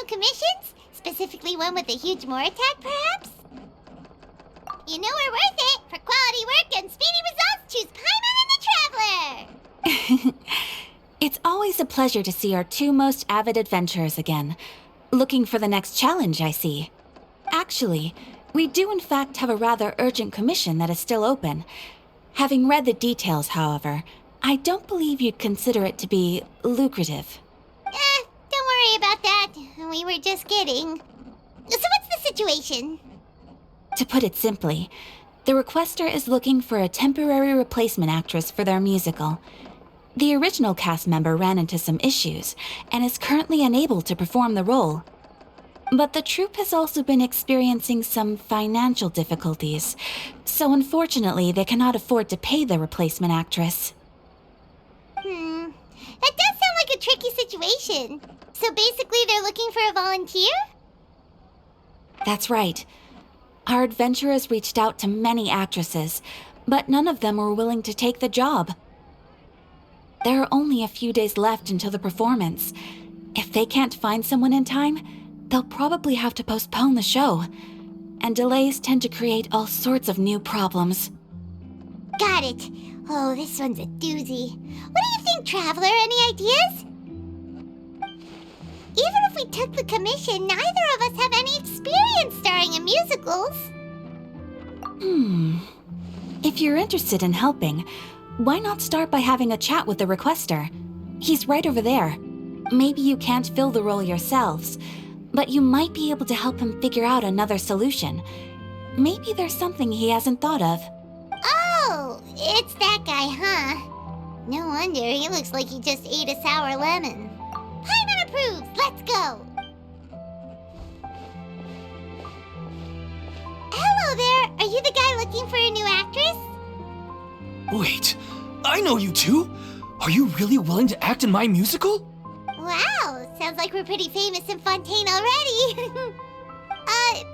new commissions? Specifically one with a huge more attack, perhaps? You know we're worth it. For quality work and speedy results, choose Paimon and the Traveler! It's always a pleasure to see our two most avid adventurers again. Looking for the next challenge, I see. Actually, we do in fact have a rather urgent commission that is still open. Having read the details, however, I don't believe you'd consider it to be lucrative. Don't worry about that. We were just kidding. So what's the situation? To put it simply, the requester is looking for a temporary replacement actress for their musical. The original cast member ran into some issues and is currently unable to perform the role. But the troupe has also been experiencing some financial difficulties, so unfortunately they cannot afford to pay the replacement actress. That does sound like a tricky situation. So basically they're looking for a volunteer? That's right. Our adventurers reached out to many actresses, but none of them were willing to take the job. There are only a few days left until the performance. If they can't find someone in time, they'll probably have to postpone the show. And delays tend to create all sorts of new problems. Got it. Oh, this one's a doozy. What do you think, Traveler? Any ideas? Even if we took the commission, neither of us have any experience starring in musicals. If you're interested in helping, why not start by having a chat with the requester? He's right over there. Maybe you can't fill the role yourselves, but you might be able to help him figure out another solution. Maybe there's something he hasn't thought of. Oh, it's that guy, huh? No wonder, he looks like he just ate a sour lemon. Paimon approves, let's go! Hello there, are you the guy looking for a new actress? Wait, I know you two! Are you really willing to act in my musical? Wow, sounds like we're pretty famous in Fontaine already.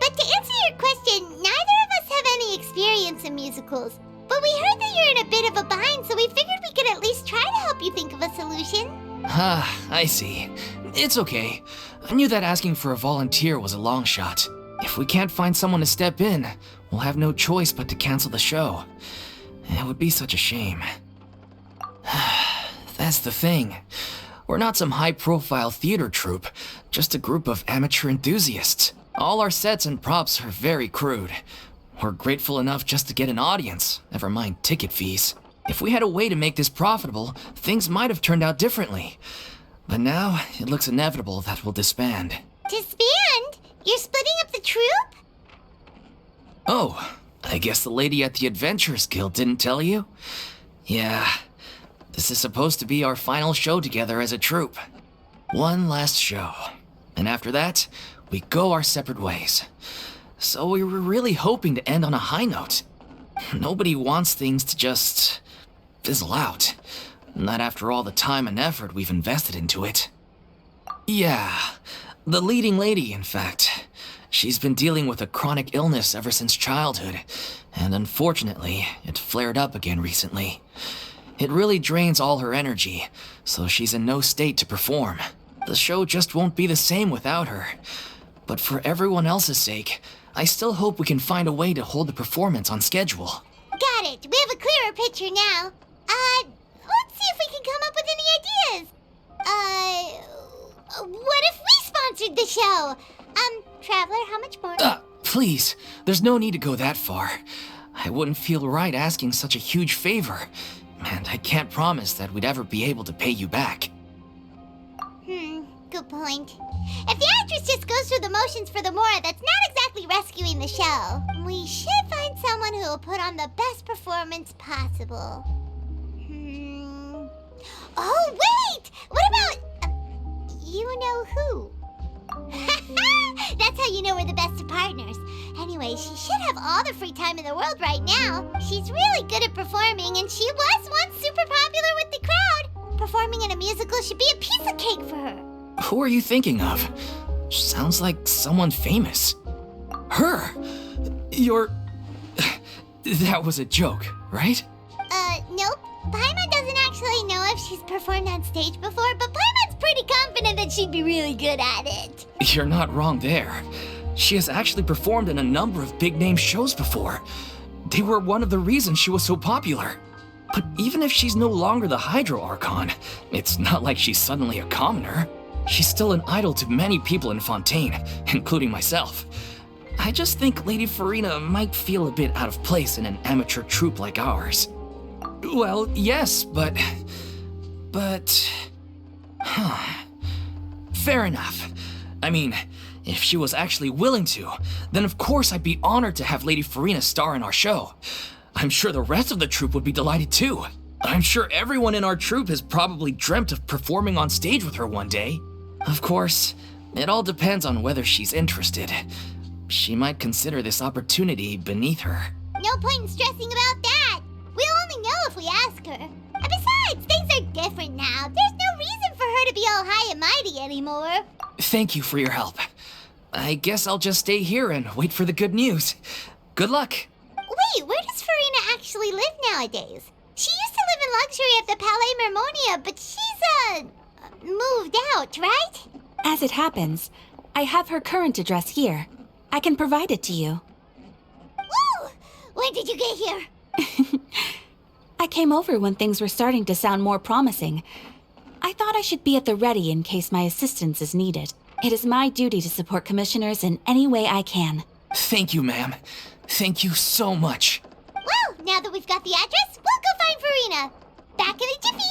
But to answer your question, neither of us have any experience in musicals. But we heard that you're in a bit of a bind, so we figured we could at least try to help you think of a solution. Ah, I see. It's okay. I knew that asking for a volunteer was a long shot. If we can't find someone to step in, we'll have no choice but to cancel the show. It would be such a shame. That's the thing. We're not some high-profile theater troupe, just a group of amateur enthusiasts. All our sets and props are very crude. We're grateful enough just to get an audience, never mind ticket fees. If we had a way to make this profitable, things might have turned out differently. But now, it looks inevitable that we'll disband. Disband? You're splitting up the troupe? Oh, I guess the lady at the Adventurers Guild didn't tell you? Yeah, this is supposed to be our final show together as a troupe. One last show. And after that, we go our separate ways. So we were really hoping to end on a high note. Nobody wants things to just fizzle out. Not after all the time and effort we've invested into it. Yeah, the leading lady, in fact. She's been dealing with a chronic illness ever since childhood, and unfortunately, it flared up again recently. It really drains all her energy, so she's in no state to perform. The show just won't be the same without her. But for everyone else's sake, I still hope we can find a way to hold the performance on schedule. Got it. We have a clearer picture now. Let's see if we can come up with any ideas. What if we sponsored the show? Traveler, how much more? Please, there's no need to go that far. I wouldn't feel right asking such a huge favor, and I can't promise that we'd ever be able to pay you back. Good point. If the actress just goes through the motions for the Mora, that's not exactly rescuing the show. We should find someone who will put on the best performance possible. Oh, wait! What about... you know who? That's how you know we're the best of partners. Anyway, she should have all the free time in the world right now. She's really good at performing, and she was once super popular with the crowd. Performing in a musical should be a piece of cake for her. Who are you thinking of? Sounds like someone famous. Her? That was a joke, right? Nope. Paimon doesn't actually know if she's performed on stage before, but Paimon's pretty confident that she'd be really good at it. You're not wrong there. She has actually performed in a number of big-name shows before. They were one of the reasons she was so popular. But even if she's no longer the Hydro Archon, it's not like she's suddenly a commoner. She's still an idol to many people in Fontaine, including myself. I just think Lady Furina might feel a bit out of place in an amateur troupe like ours. Well, yes, but... Fair enough. I mean, if she was actually willing to, then of course I'd be honored to have Lady Furina star in our show. I'm sure the rest of the troupe would be delighted too. I'm sure everyone in our troupe has probably dreamt of performing on stage with her one day. Of course, it all depends on whether she's interested. She might consider this opportunity beneath her. No point in stressing about that. We'll only know if we ask her. And besides, things are different now. There's no reason for her to be all high and mighty anymore. Thank you for your help. I guess I'll just stay here and wait for the good news. Good luck. Wait, where does Furina actually live nowadays? She used to live in luxury at the Palais Mermonia, but she's, moved out, right? As it happens, I have her current address here. I can provide it to you. Woo! When did you get here? I came over when things were starting to sound more promising. I thought I should be at the ready in case my assistance is needed. It is my duty to support commissioners in any way I can. Thank you, ma'am. Thank you so much. Well, now that we've got the address, we'll go find Furina. Back in a jiffy.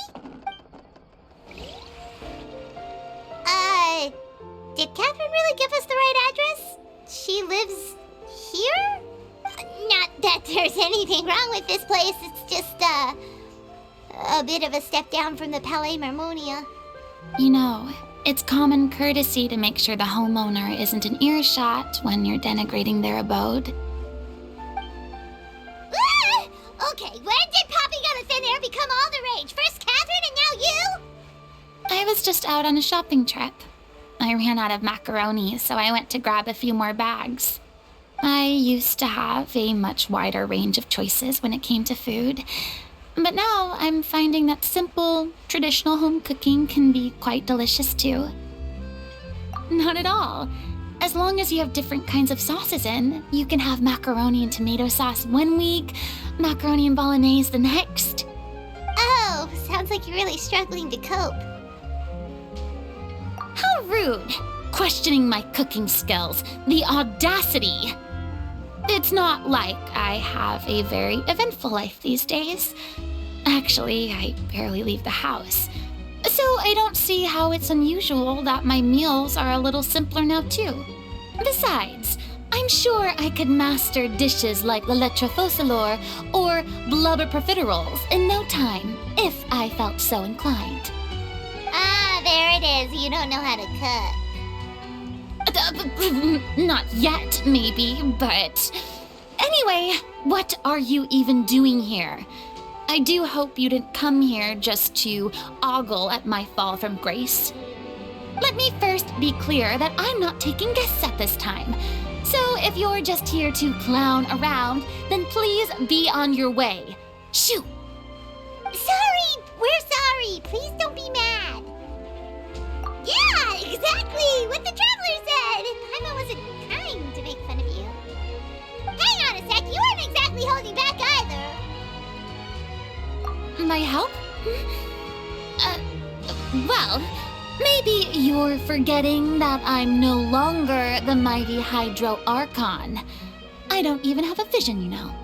Did Catherine really give us the right address? She lives here? Not that there's anything wrong with this place. It's just, a bit of a step down from the Palais Mermonia. You know, it's common courtesy to make sure the homeowner isn't an earshot when you're denigrating their abode. Ah! Okay, when did popping out of thin air become all the rage? First Catherine and now you? I was just out on a shopping trip. I ran out of macaroni, so I went to grab a few more bags. I used to have a much wider range of choices when it came to food, but now I'm finding that simple, traditional home cooking can be quite delicious too. Not at all. As long as you have different kinds of sauces in, you can have macaroni and tomato sauce one week, macaroni and bolognese the next. Oh, sounds like you're really struggling to cope. How rude! Questioning my cooking skills. The audacity! It's not like I have a very eventful life these days. Actually, I barely leave the house. So I don't see how it's unusual that my meals are a little simpler now too. Besides, I'm sure I could master dishes like la lettre focilor or blubber profiteroles in no time, if I felt so inclined. Ah, there it is. You don't know how to cook. Not yet, maybe, but... Anyway, what are you even doing here? I do hope you didn't come here just to ogle at my fall from grace. Let me first be clear that I'm not taking guests at this time. So if you're just here to clown around, then please be on your way. Shoo! Sorry! We're sorry! Please don't be mad! Yeah, exactly! What the traveler said! Paimon wasn't trying to make fun of you. Hang on a sec, you weren't exactly holding back either. My help? Well, maybe you're forgetting that I'm no longer the mighty Hydro Archon. I don't even have a vision, you know.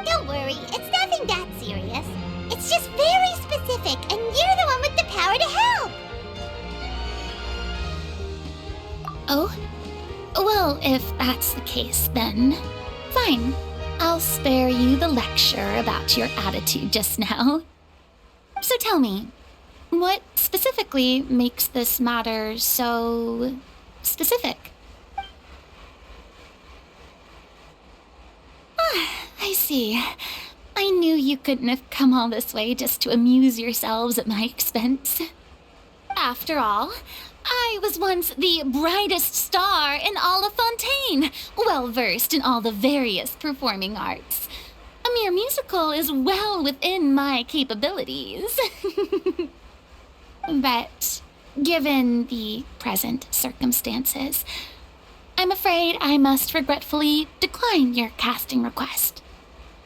Don't worry, it's nothing that serious. It's just very specific, and you're the one with the power to help. Oh? Well, if that's the case, then fine. I'll spare you the lecture about your attitude just now. So tell me, what specifically makes this matter so specific? I see. I knew you couldn't have come all this way just to amuse yourselves at my expense. After all, I was once the brightest star in all of Fontaine, well-versed in all the various performing arts. A mere musical is well within my capabilities. But given the present circumstances, I'm afraid I must regretfully decline your casting request.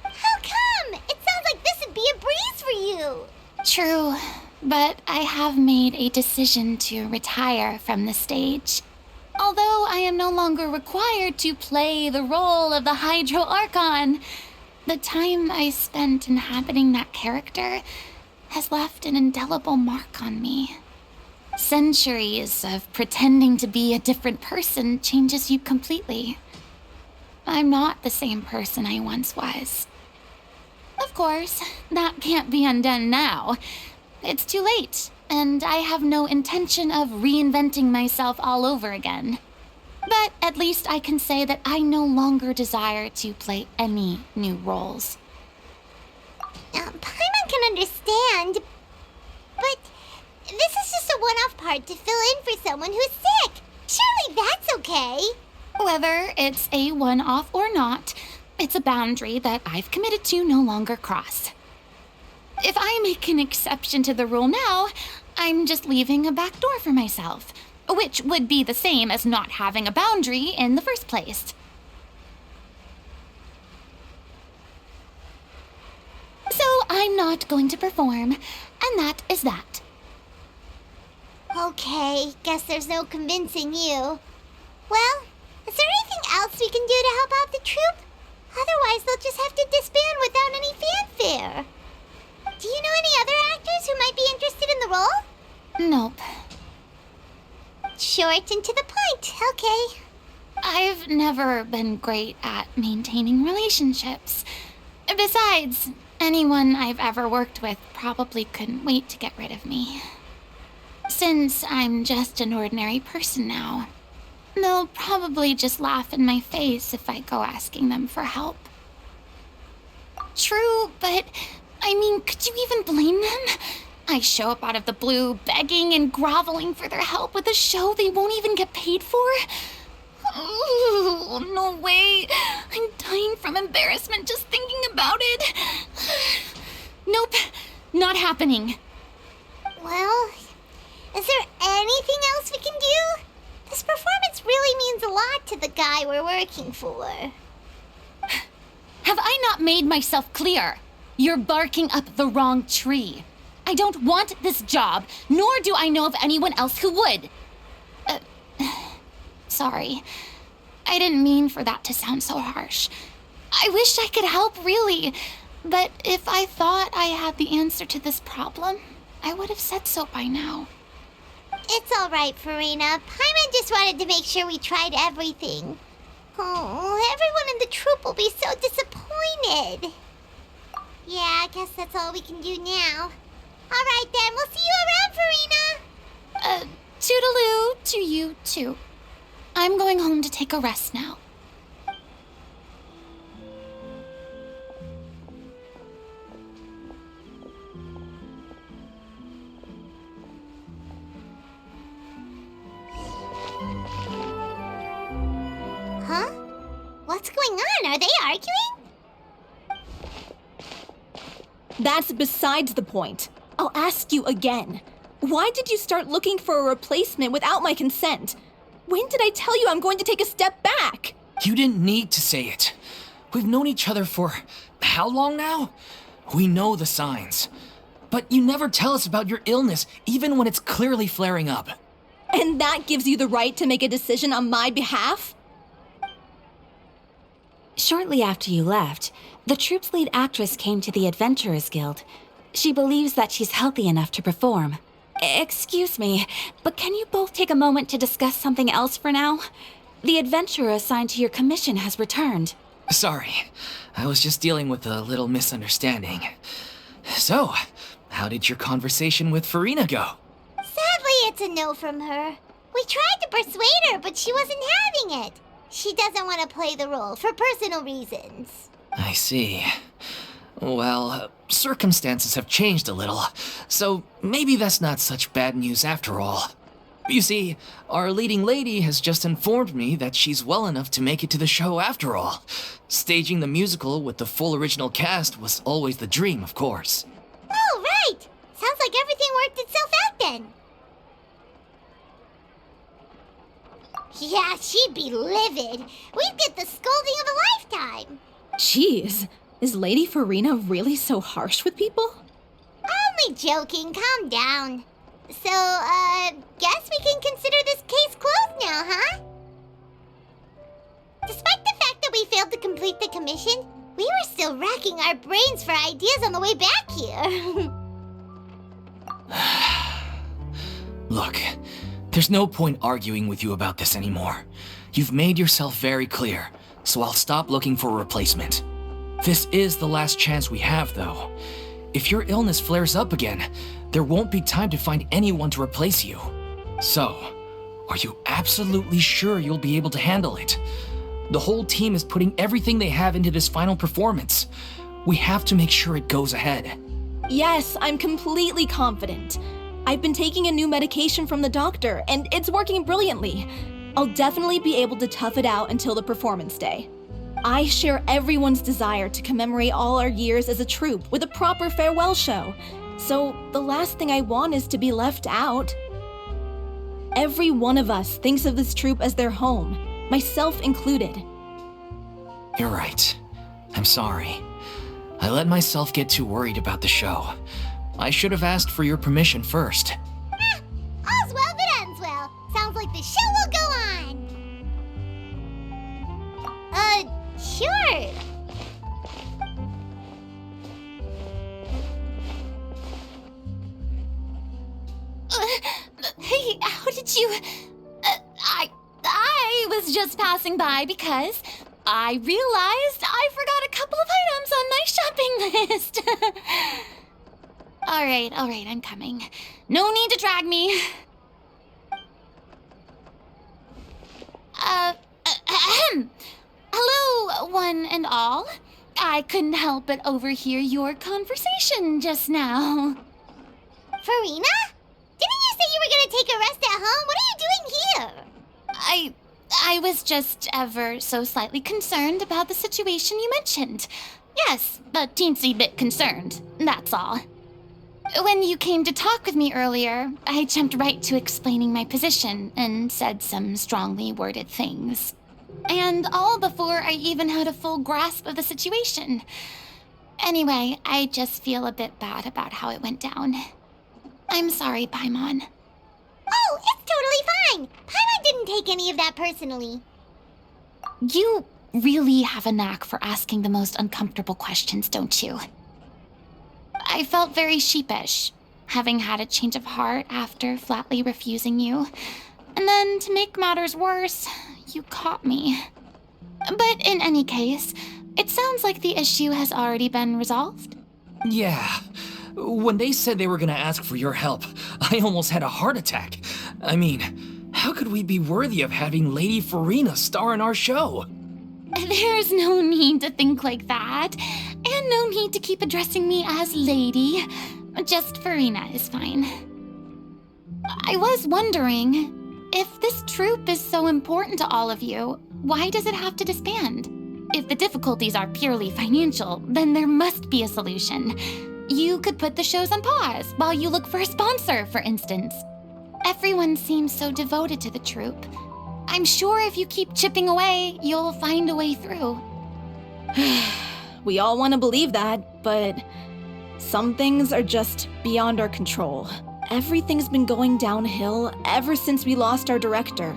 How come? It sounds like this would be a breeze for you. True, but I have made a decision to retire from the stage. Although I am no longer required to play the role of the Hydro Archon, the time I spent inhabiting that character has left an indelible mark on me. Centuries of pretending to be a different person changes you completely. I'm not the same person I once was. Of course, that can't be undone now. It's too late, and I have no intention of reinventing myself all over again. But at least I can say that I no longer desire to play any new roles. Paimon can understand, but this is just a one-off part to fill in for someone who's sick. Surely that's okay. Whether it's a one-off or not, it's a boundary that I've committed to no longer cross. If I make an exception to the rule now, I'm just leaving a back door for myself, which would be the same as not having a boundary in the first place. So I'm not going to perform, and that is that. Okay, guess there's no convincing you. Well, is there anything else we can do to help out the troupe? Otherwise, they'll just have to disband without any fanfare. Do you know any other actors who might be interested in the role? Nope. Short and to the point, okay. I've never been great at maintaining relationships. Besides, anyone I've ever worked with probably couldn't wait to get rid of me. Since I'm just an ordinary person now, they'll probably just laugh in my face if I go asking them for help. True, but I mean, could you even blame them? I show up out of the blue, begging and groveling for their help with a show they won't even get paid for? Oh, no way. I'm dying from embarrassment just thinking about it. Nope, not happening. Well, is there anything else we can do? This performance really means a lot to the guy we're working for. Have I not made myself clear? You're barking up the wrong tree. I don't want this job, nor do I know of anyone else who would. Sorry. I didn't mean for that to sound so harsh. I wish I could help, really. But if I thought I had the answer to this problem, I would have said so by now. It's all right, Furina. Paimon just wanted to make sure we tried everything. Oh, everyone in the troupe will be so disappointed. Yeah, I guess that's all we can do now. All right, then. We'll see you around, Furina. Toodaloo to you, too. I'm going home to take a rest now. Huh? What's going on? Are they arguing? That's besides the point. I'll ask you again. Why did you start looking for a replacement without my consent? When did I tell you I'm going to take a step back? You didn't need to say it. We've known each other for how long now? We know the signs. But you never tell us about your illness, even when it's clearly flaring up. And that gives you the right to make a decision on my behalf? Shortly after you left, the troupe's lead actress came to the Adventurers Guild. She believes that she's healthy enough to perform. Excuse me, but can you both take a moment to discuss something else for now? The adventurer assigned to your commission has returned. Sorry, I was just dealing with a little misunderstanding. So, how did your conversation with Furina go? Sadly, it's a no from her. We tried to persuade her, but she wasn't having it. She doesn't want to play the role for personal reasons. I see. Well, circumstances have changed a little, so maybe that's not such bad news after all. You see, our leading lady has just informed me that she's well enough to make it to the show after all. Staging the musical with the full original cast was always the dream, of course. Oh, right! Sounds like everything worked itself out then. Yeah, she'd be livid. We'd get the scolding of a lifetime. Jeez, is Lady Furina really so harsh with people? Only joking, calm down. So, guess we can consider this case closed now, huh? Despite the fact that we failed to complete the commission, we were still racking our brains for ideas on the way back here. Look, there's no point arguing with you about this anymore. You've made yourself very clear, so I'll stop looking for a replacement. This is the last chance we have, though. If your illness flares up again, there won't be time to find anyone to replace you. So, are you absolutely sure you'll be able to handle it? The whole team is putting everything they have into this final performance. We have to make sure it goes ahead. Yes, I'm completely confident. I've been taking a new medication from the doctor, and it's working brilliantly. I'll definitely be able to tough it out until the performance day. I share everyone's desire to commemorate all our years as a troupe with a proper farewell show. So the last thing I want is to be left out. Every one of us thinks of this troupe as their home, myself included. You're right. I'm sorry. I let myself get too worried about the show. I should have asked for your permission first. All's well that ends well. Sounds like the show will go on. Sure. Hey, how did you... I was just passing by because I realized I forgot a couple of items on my shopping list. All right, I'm coming. No need to drag me. Hello, one and all. I couldn't help but overhear your conversation just now. Furina? Didn't you say you were gonna take a rest at home? What are you doing here? I was just ever so slightly concerned about the situation you mentioned. Yes, a teensy bit concerned, that's all. When you came to talk with me earlier, I jumped right to explaining my position and said some strongly worded things. And all before I even had a full grasp of the situation. Anyway, I just feel a bit bad about how it went down. I'm sorry, Paimon. Oh, it's totally fine. Paimon didn't take any of that personally. You really have a knack for asking the most uncomfortable questions, don't you? I felt very sheepish, having had a change of heart after flatly refusing you. And then, to make matters worse, you caught me. But in any case, it sounds like the issue has already been resolved. Yeah. When they said they were gonna ask for your help, I almost had a heart attack. I mean, how could we be worthy of having Lady Furina star in our show? There's no need to think like that, and no need to keep addressing me as Lady. Just Furina is fine. I was wondering, if this troupe is so important to all of you, why does it have to disband? If the difficulties are purely financial, then there must be a solution. You could put the shows on pause while you look for a sponsor, for instance. Everyone seems so devoted to the troupe. I'm sure if you keep chipping away, you'll find a way through. We all want to believe that, but some things are just beyond our control. Everything's been going downhill ever since we lost our director.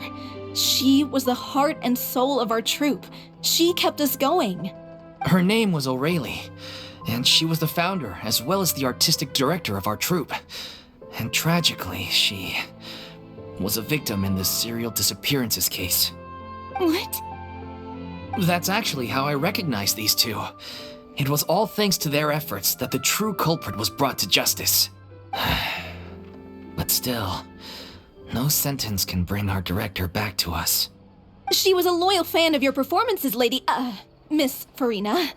She was the heart and soul of our troupe. She kept us going. Her name was O'Reilly, and she was the founder as well as the artistic director of our troupe. And tragically, she was a victim in the serial disappearances case. What? That's actually how I recognized these two. It was all thanks to their efforts that the true culprit was brought to justice. But still, no sentence can bring our director back to us. She was a loyal fan of your performances, Miss Furina.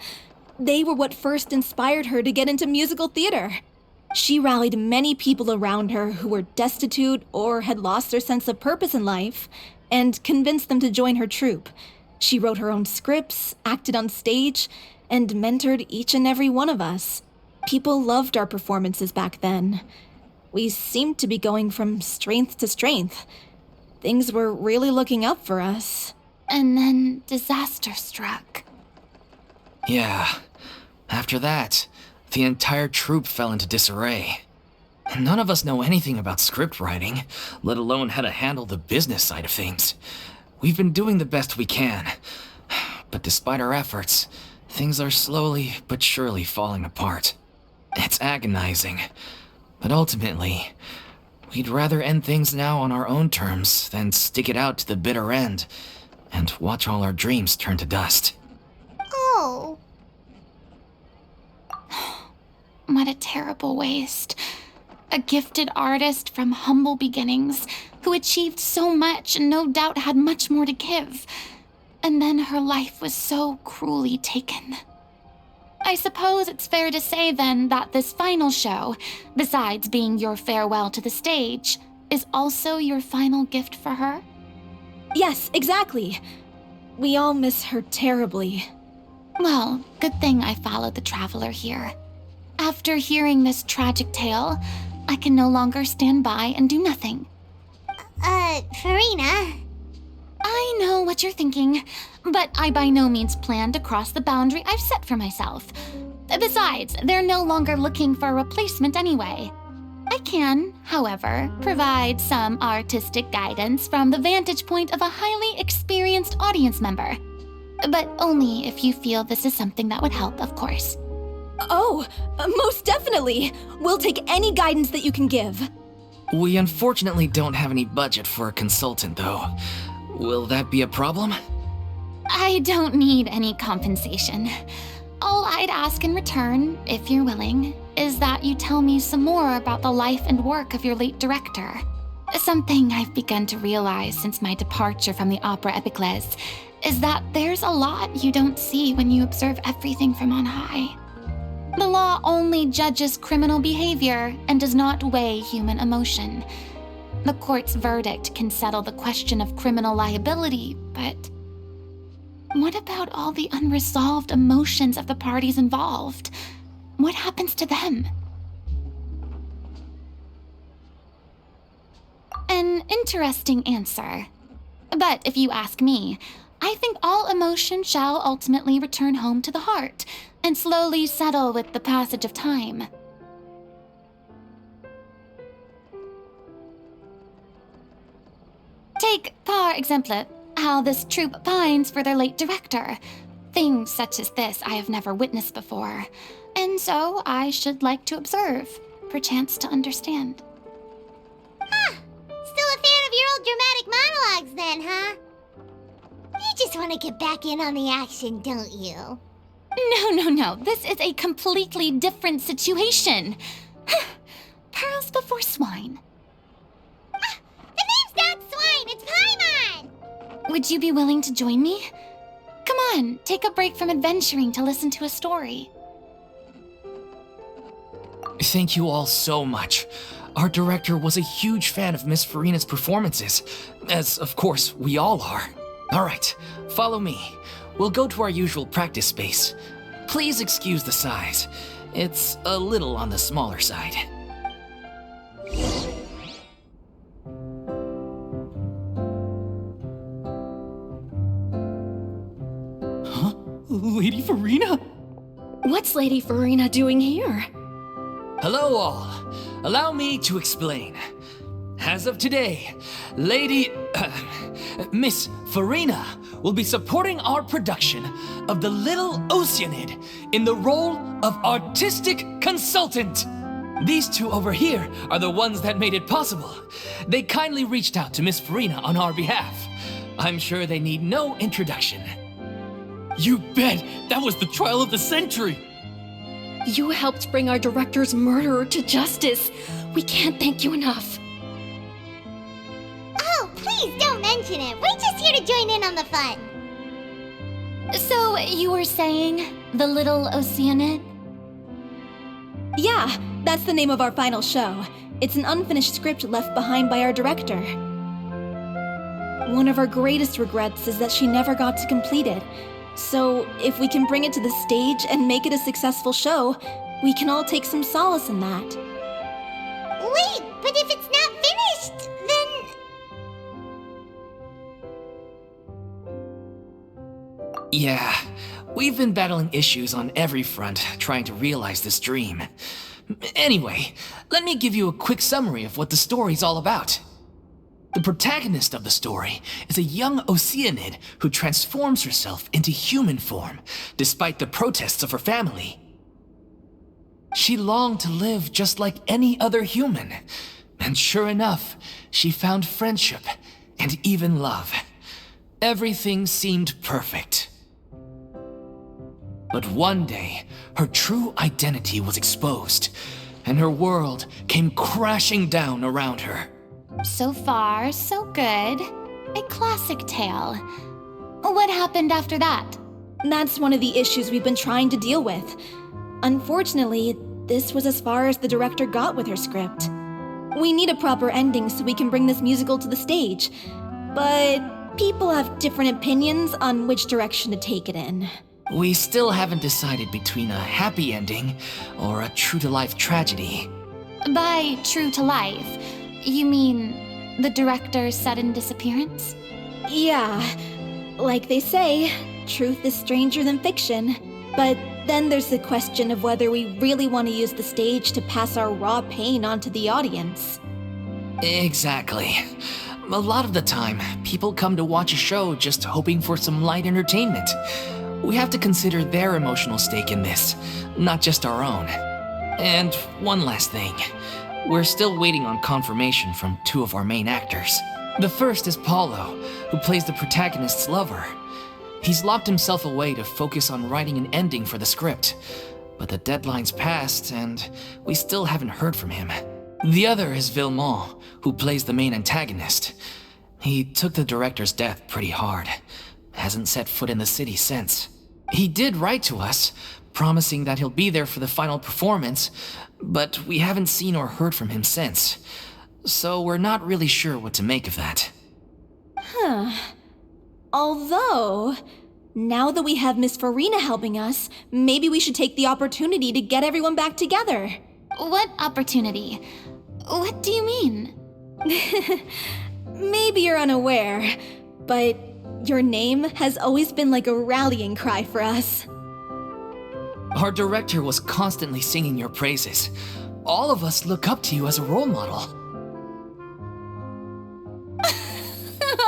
They were what first inspired her to get into musical theater. She rallied many people around her who were destitute or had lost their sense of purpose in life, and convinced them to join her troupe. She wrote her own scripts, acted on stage, and mentored each and every one of us. People loved our performances back then. We seemed to be going from strength to strength. Things were really looking up for us. And then disaster struck. Yeah. After that, the entire troupe fell into disarray. None of us know anything about script writing, let alone how to handle the business side of things. We've been doing the best we can. But despite our efforts, things are slowly but surely falling apart. It's agonizing. But ultimately, we'd rather end things now on our own terms than stick it out to the bitter end and watch all our dreams turn to dust. Oh. What a terrible waste. A gifted artist from humble beginnings who achieved so much and no doubt had much more to give. And then her life was so cruelly taken. I suppose it's fair to say then that this final show, besides being your farewell to the stage, is also your final gift for her? Yes, exactly. We all miss her terribly. Well, good thing I followed the traveler here. After hearing this tragic tale, I can no longer stand by and do nothing. Furina. I know what you're thinking, but I by no means plan to cross the boundary I've set for myself. Besides, they're no longer looking for a replacement anyway. I can, however, provide some artistic guidance from the vantage point of a highly experienced audience member. But only if you feel this is something that would help, of course. Oh, most definitely. We'll take any guidance that you can give. We unfortunately don't have any budget for a consultant, though. Will that be a problem? I don't need any compensation. All I'd ask in return, if you're willing, is that you tell me some more about the life and work of your late director. Something I've begun to realize since my departure from the opera Epilogue is that there's a lot you don't see when you observe everything from on high. The law only judges criminal behavior and does not weigh human emotion. The court's verdict can settle the question of criminal liability, but what about all the unresolved emotions of the parties involved? What happens to them? An interesting answer. But if you ask me, I think all emotion shall ultimately return home to the heart and slowly settle with the passage of time. Take, par exemple, how this troupe pines for their late director. Things such as this I have never witnessed before, and so I should like to observe, perchance to understand. Huh. Still a fan of your old dramatic monologues then, huh? You just want to get back in on the action, don't you? No. This is a completely different situation. Pearls before swine. Ah, the name's not Swine, it's Paimon! Would you be willing to join me? Come on, take a break from adventuring to listen to a story. Thank you all so much. Our director was a huge fan of Miss Furina's performances, as of course we all are. All right, follow me. We'll go to our usual practice space. Please excuse the size. It's a little on the smaller side. Huh? Lady Furina? What's Lady Furina doing here? Hello all. Allow me to explain. As of today, Miss Furina will be supporting our production of The Little Oceanid in the role of artistic consultant. These two over here are the ones that made it possible. They kindly reached out to Miss Furina on our behalf. I'm sure they need no introduction. You bet! That was the trial of the century! You helped bring our director's murderer to justice. We can't thank you enough. Oh, please don't mention it. We're just here to join in on the fun. So, you were saying The Little Oceanid? Yeah, that's the name of our final show. It's an unfinished script left behind by our director. One of our greatest regrets is that she never got to complete it. So, if we can bring it to the stage and make it a successful show, we can all take some solace in that. Wait, but if it's not finished, then... Yeah, we've been battling issues on every front trying to realize this dream. Anyway, let me give you a quick summary of what the story's all about. The protagonist of the story is a young Oceanid who transforms herself into human form, despite the protests of her family. She longed to live just like any other human, and sure enough, she found friendship and even love. Everything seemed perfect. But one day, her true identity was exposed, and her world came crashing down around her. So far, so good. A classic tale. What happened after that? That's one of the issues we've been trying to deal with. Unfortunately, this was as far as the director got with her script. We need a proper ending so we can bring this musical to the stage. But people have different opinions on which direction to take it in. We still haven't decided between a happy ending or a true-to-life tragedy. By true to life, you mean the director's sudden disappearance? Yeah, like they say, truth is stranger than fiction. But then there's the question of whether we really want to use the stage to pass our raw pain onto the audience. Exactly. A lot of the time, people come to watch a show just hoping for some light entertainment. We have to consider their emotional stake in this, not just our own. And one last thing. We're still waiting on confirmation from two of our main actors. The first is Paulo, who plays the protagonist's lover. He's locked himself away to focus on writing an ending for the script, but the deadline's passed and we still haven't heard from him. The other is Villemont, who plays the main antagonist. He took the director's death pretty hard. Hasn't set foot in the city since. He did write to us, promising that he'll be there for the final performance, but we haven't seen or heard from him since. So we're not really sure what to make of that. Although, now that we have Miss Furina helping us, maybe we should take the opportunity to get everyone back together. What opportunity? What do you mean? Maybe you're unaware, but your name has always been like a rallying cry for us. Our director was constantly singing your praises. All of us look up to you as a role model.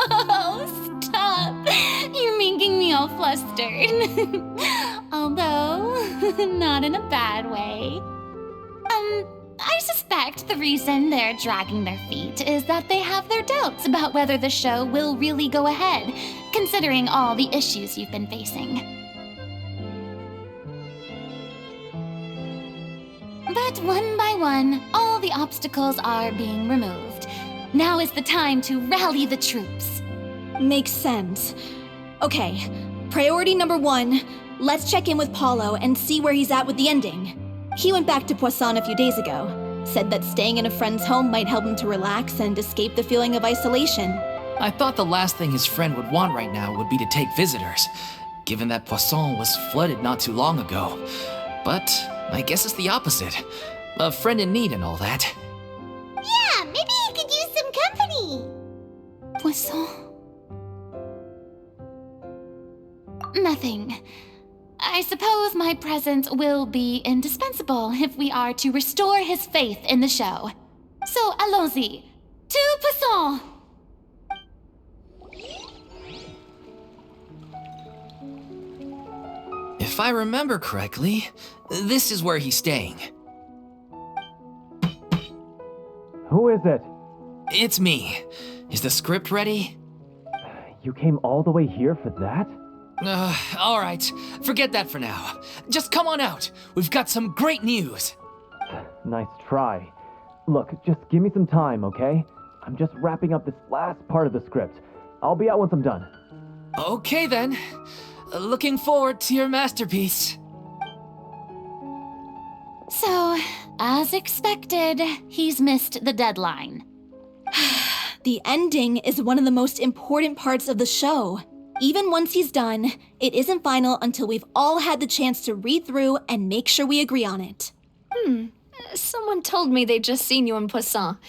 Oh, stop! You're making me all flustered. Although, not in a bad way. I suspect the reason they're dragging their feet is that they have their doubts about whether the show will really go ahead, considering all the issues you've been facing. But one by one, all the obstacles are being removed. Now is the time to rally the troops. Makes sense. Okay, priority number 1, let's check in with Paulo and see where he's at with the ending. He went back to Poisonne a few days ago, said that staying in a friend's home might help him to relax and escape the feeling of isolation. I thought the last thing his friend would want right now would be to take visitors, given that Poisson was flooded not too long ago. But I guess it's the opposite. A friend in need and all that. Yeah, maybe he could use some company. Poisson? Nothing. I suppose my presence will be indispensable if we are to restore his faith in the show. So allons-y. To Poisson! If I remember correctly, this is where he's staying. Who is it? It's me. Is the script ready? You came all the way here for that? All right. Forget that for now. Just come on out. We've got some great news. Nice try. Look, just give me some time, okay? I'm just wrapping up this last part of the script. I'll be out once I'm done. Okay then. Looking forward to your masterpiece. So, as expected, he's missed the deadline. The ending is one of the most important parts of the show. Even once he's done, it isn't final until we've all had the chance to read through and make sure we agree on it. Someone told me they'd just seen you in Poisson.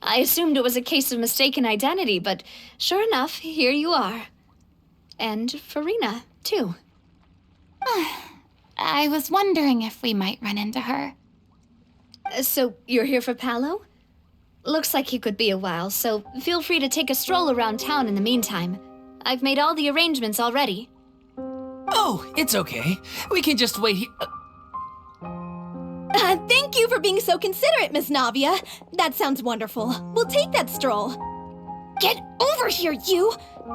I assumed it was a case of mistaken identity, but sure enough, here you are. And Furina, too. I was wondering if we might run into her. So, you're here for Palo? Looks like he could be a while, so feel free to take a stroll around town in the meantime. I've made all the arrangements already. Oh, it's okay. We can just wait here. Thank you for being so considerate, Miss Navia. That sounds wonderful. We'll take that stroll. Get over here, you!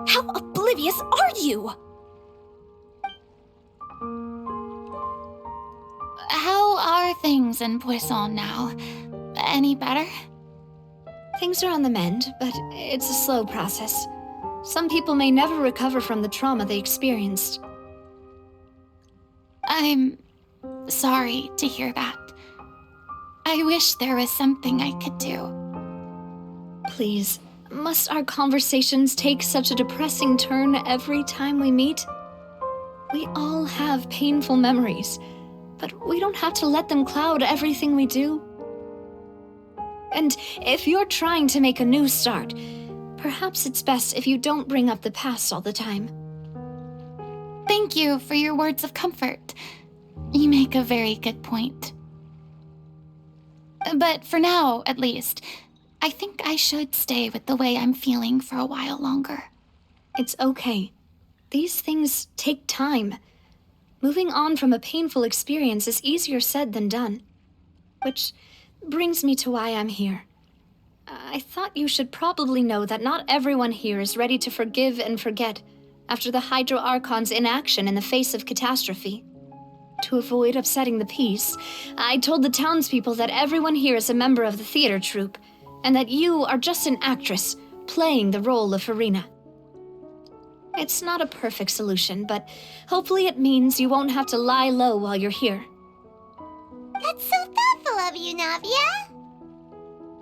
How oblivious are you? How are things in Poisonne now? Any better? Things are on the mend, but it's a slow process. Some people may never recover from the trauma they experienced. I'm sorry to hear that. I wish there was something I could do. Please, must our conversations take such a depressing turn every time we meet? We all have painful memories, but we don't have to let them cloud everything we do. And if you're trying to make a new start, perhaps it's best if you don't bring up the past all the time. Thank you for your words of comfort. You make a very good point. But for now, at least, I think I should stay with the way I'm feeling for a while longer. It's okay. These things take time. Moving on from a painful experience is easier said than done. Which brings me to why I'm here. I thought you should probably know that not everyone here is ready to forgive and forget after the Hydro Archon's inaction in the face of catastrophe. To avoid upsetting the peace, I told the townspeople that everyone here is a member of the theater troupe, and that you are just an actress playing the role of Furina. It's not a perfect solution, but hopefully it means you won't have to lie low while you're here. That's so thoughtful of you, Navia.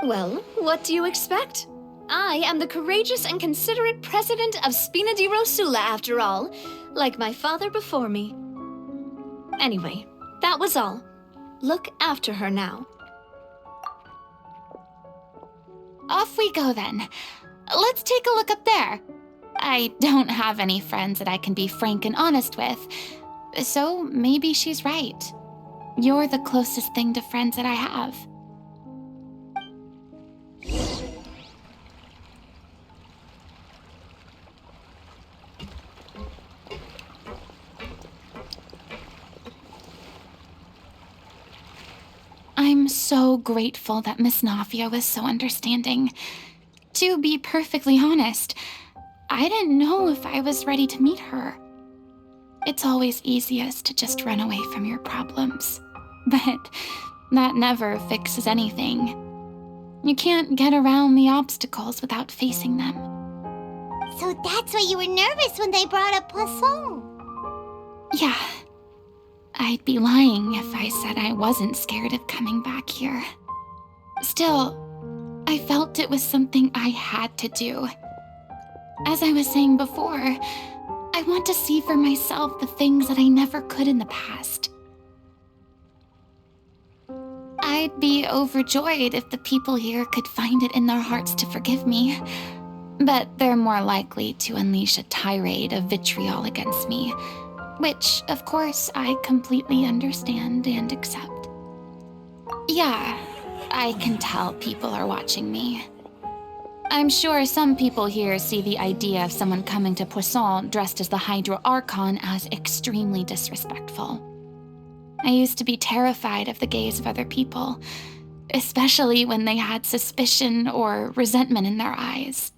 Well, what do you expect? I am the courageous and considerate president of Spina di Rosula, after all, like my father before me. Anyway, that was all. Look after her now. Off we go then. Let's take a look up there. I don't have any friends that I can be frank and honest with, so maybe she's right. You're the closest thing to friends that I have. I'm so grateful that Miss Navia was so understanding. To be perfectly honest, I didn't know if I was ready to meet her. It's always easiest to just run away from your problems, but that never fixes anything. You can't get around the obstacles without facing them. So that's why you were nervous when they brought up Poisson. Yeah. I'd be lying if I said I wasn't scared of coming back here. Still, I felt it was something I had to do. As I was saying before, I want to see for myself the things that I never could in the past. I'd be overjoyed if the people here could find it in their hearts to forgive me, but they're more likely to unleash a tirade of vitriol against me, which, of course, I completely understand and accept. Yeah, I can tell people are watching me. I'm sure some people here see the idea of someone coming to Poisson dressed as the Hydro Archon as extremely disrespectful. I used to be terrified of the gaze of other people, especially when they had suspicion or resentment in their eyes.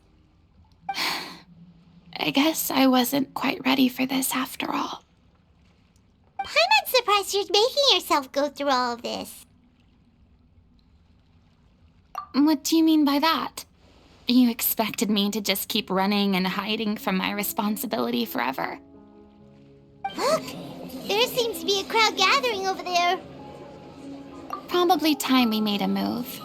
I guess I wasn't quite ready for this after all. I'm not surprised you're making yourself go through all of this. What do you mean by that? You expected me to just keep running and hiding from my responsibility forever? Look! There seems to be a crowd gathering over there. Probably time we made a move.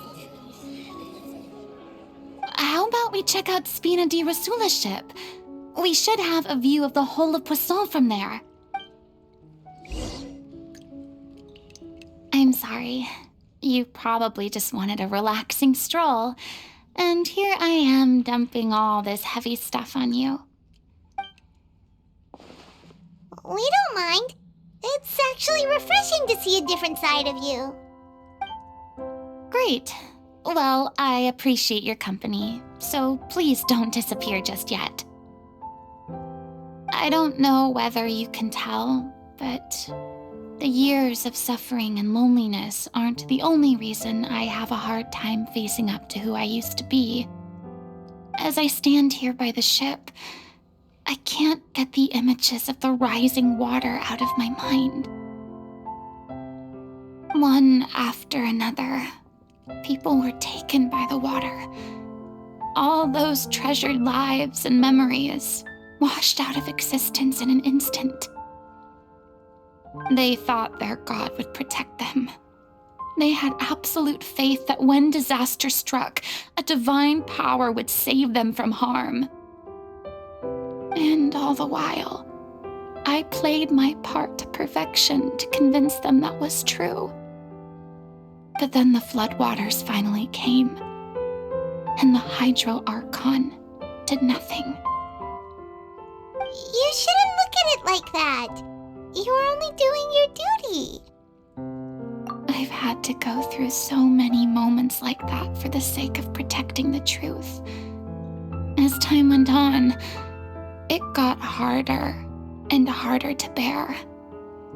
How about we check out Spina di Rosula's ship? We should have a view of the whole of Poisson from there. I'm sorry. You probably just wanted a relaxing stroll, and here I am dumping all this heavy stuff on you. We don't mind. It's actually refreshing to see a different side of you. Great. Well, I appreciate your company, so please don't disappear just yet. I don't know whether you can tell, but the years of suffering and loneliness aren't the only reason I have a hard time facing up to who I used to be. As I stand here by the ship, I can't get the images of the rising water out of my mind. One after another, people were taken by the water. All those treasured lives and memories washed out of existence in an instant. They thought their god would protect them. They had absolute faith that when disaster struck, a divine power would save them from harm. And all the while, I played my part to perfection to convince them that was true. But then the floodwaters finally came, and the Hydro Archon did nothing. You shouldn't look at it like that. You're only doing your duty. I've had to go through so many moments like that for the sake of protecting the truth. As time went on, it got harder and harder to bear,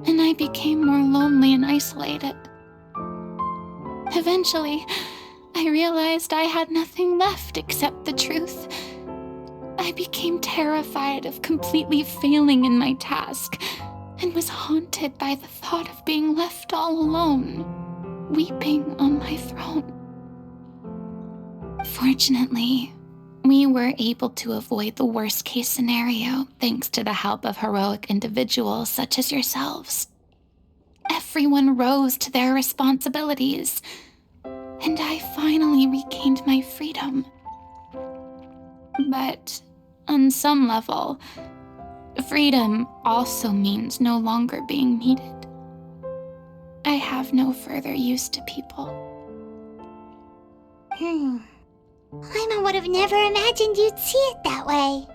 and I became more lonely and isolated. Eventually, I realized I had nothing left except the truth. I became terrified of completely failing in my task, and was haunted by the thought of being left all alone, weeping on my throne. Fortunately, we were able to avoid the worst-case scenario thanks to the help of heroic individuals such as yourselves. Everyone rose to their responsibilities, and I finally regained my freedom. But on some level, freedom also means no longer being needed. I have no further use to people. I would have never imagined you'd see it that way.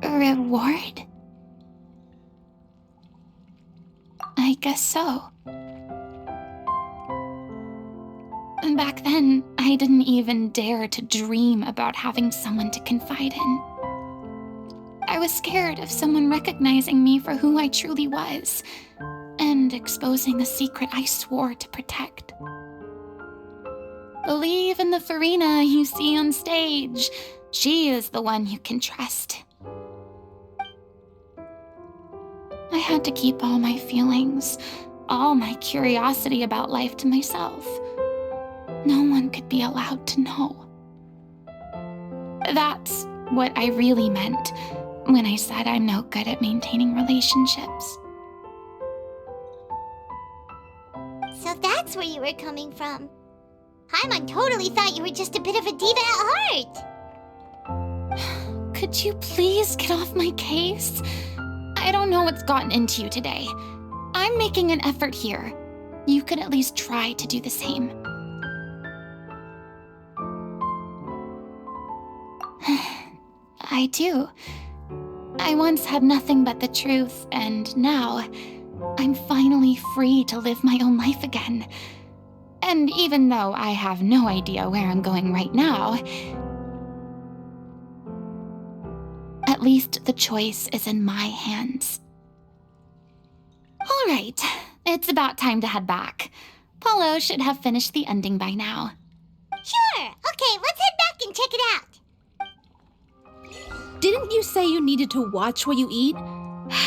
A reward? I guess so. And back then, I didn't even dare to dream about having someone to confide in. I was scared of someone recognizing me for who I truly was, and exposing the secret I swore to protect. Believe in the Furina you see on stage. She is the one you can trust. I had to keep all my feelings, all my curiosity about life to myself. No one could be allowed to know. That's what I really meant when I said I'm no good at maintaining relationships. So that's where you were coming from. Paimon totally thought you were just a bit of a diva at heart. Could you please get off my case? I don't know what's gotten into you today. I'm making an effort here. You could at least try to do the same. I do. I once had nothing but the truth, and now I'm finally free to live my own life again. And even though I have no idea where I'm going right now, at least the choice is in my hands. All right, it's about time to head back. Paulo should have finished the ending by now. Sure. Okay, let's head back and check it out. Didn't you say you needed to watch what you eat?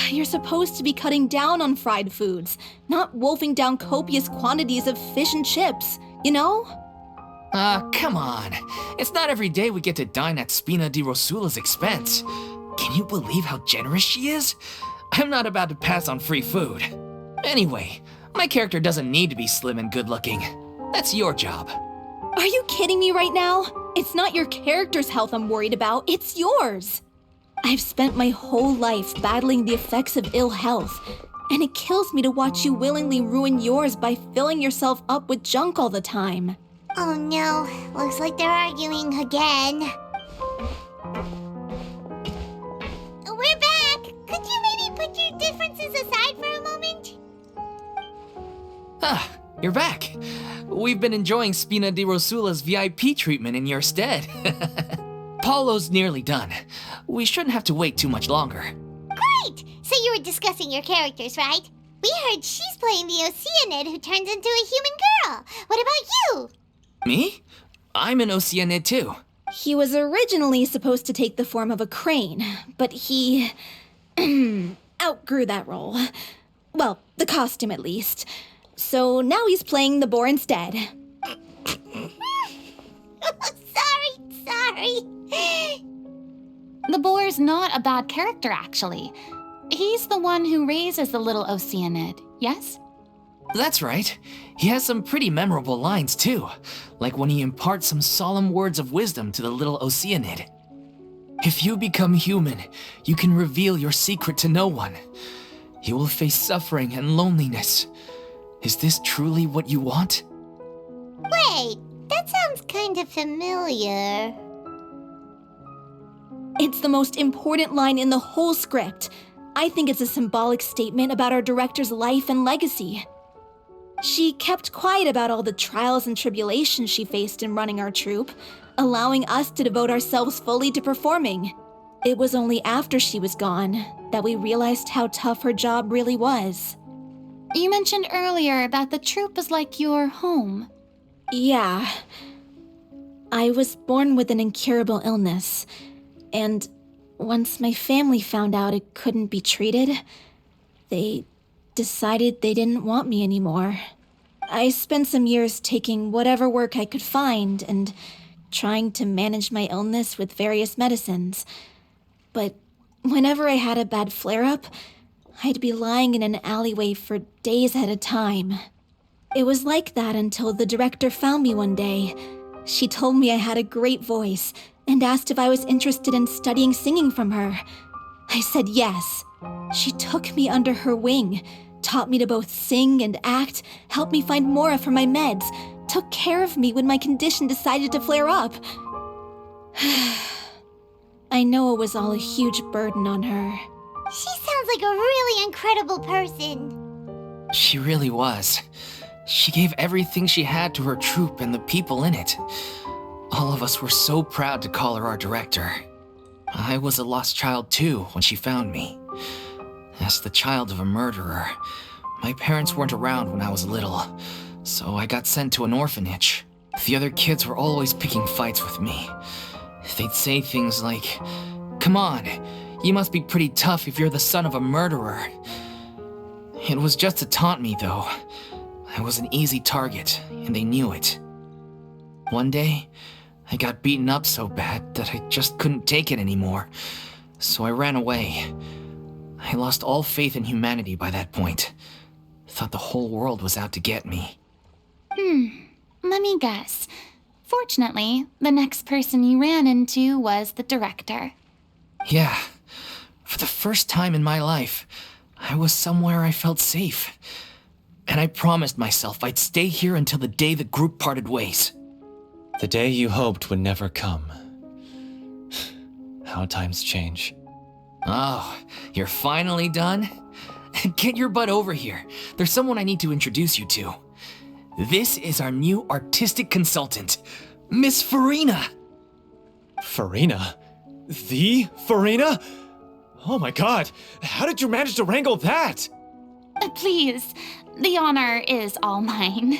You're supposed to be cutting down on fried foods, not wolfing down copious quantities of fish and chips, you know? Come on. It's not every day we get to dine at Spina di Rosula's expense. Can you believe how generous she is? I'm not about to pass on free food. Anyway, my character doesn't need to be slim and good-looking. That's your job. Are you kidding me right now? It's not your character's health I'm worried about, it's yours. I've spent my whole life battling the effects of ill health, and it kills me to watch you willingly ruin yours by filling yourself up with junk all the time. Oh no, looks like they're arguing again. We're back! Could you maybe put your differences aside for a moment? you're back. We've been enjoying Spina di Rosula's VIP treatment in your stead. Paulo's nearly done. We shouldn't have to wait too much longer. Great! So you were discussing your characters, right? We heard she's playing the Oceanid who turns into a human girl. What about you? Me? I'm an Oceanid too. He was originally supposed to take the form of a crane, but he outgrew that role. Well, the costume at least. So now he's playing the boar instead. Sorry. The boar's not a bad character, actually. He's the one who raises the little Oceanid, yes? That's right. He has some pretty memorable lines too, like when he imparts some solemn words of wisdom to the little Oceanid. If you become human, you can reveal your secret to no one. You will face suffering and loneliness. Is this truly what you want? Wait, that sounds kind of familiar. It's the most important line in the whole script. I think it's a symbolic statement about our director's life and legacy. She kept quiet about all the trials and tribulations she faced in running our troupe, allowing us to devote ourselves fully to performing. It was only after she was gone that we realized how tough her job really was. You mentioned earlier that the troupe is like your home. Yeah. I was born with an incurable illness, and once my family found out it couldn't be treated, they decided they didn't want me anymore. I spent some years taking whatever work I could find and trying to manage my illness with various medicines. But whenever I had a bad flare-up, I'd be lying in an alleyway for days at a time. It was like that until the director found me one day. She told me I had a great voice and asked if I was interested in studying singing from her. I said yes. She took me under her wing, taught me to both sing and act, helped me find Mora for my meds, took care of me when my condition decided to flare up. I know it was all a huge burden on her. She sounds like a really incredible person. She really was. She gave everything she had to her troupe and the people in it. All of us were so proud to call her our director. I was a lost child too when she found me. As the child of a murderer, my parents weren't around when I was little, so I got sent to an orphanage. The other kids were always picking fights with me. They'd say things like, "Come on, you must be pretty tough if you're the son of a murderer." It was just to taunt me, though. I was an easy target, and they knew it. One day, I got beaten up so bad that I just couldn't take it anymore, so I ran away. I lost all faith in humanity by that point. Thought the whole world was out to get me. Let me guess. Fortunately, the next person you ran into was the director. Yeah. For the first time in my life, I was somewhere I felt safe. And I promised myself I'd stay here until the day the group parted ways. The day you hoped would never come. How times change. Oh, you're finally done? Get your butt over here. There's someone I need to introduce you to. This is our new artistic consultant, Miss Furina. Furina? The Furina? Oh my god, how did you manage to wrangle that? Please, the honor is all mine.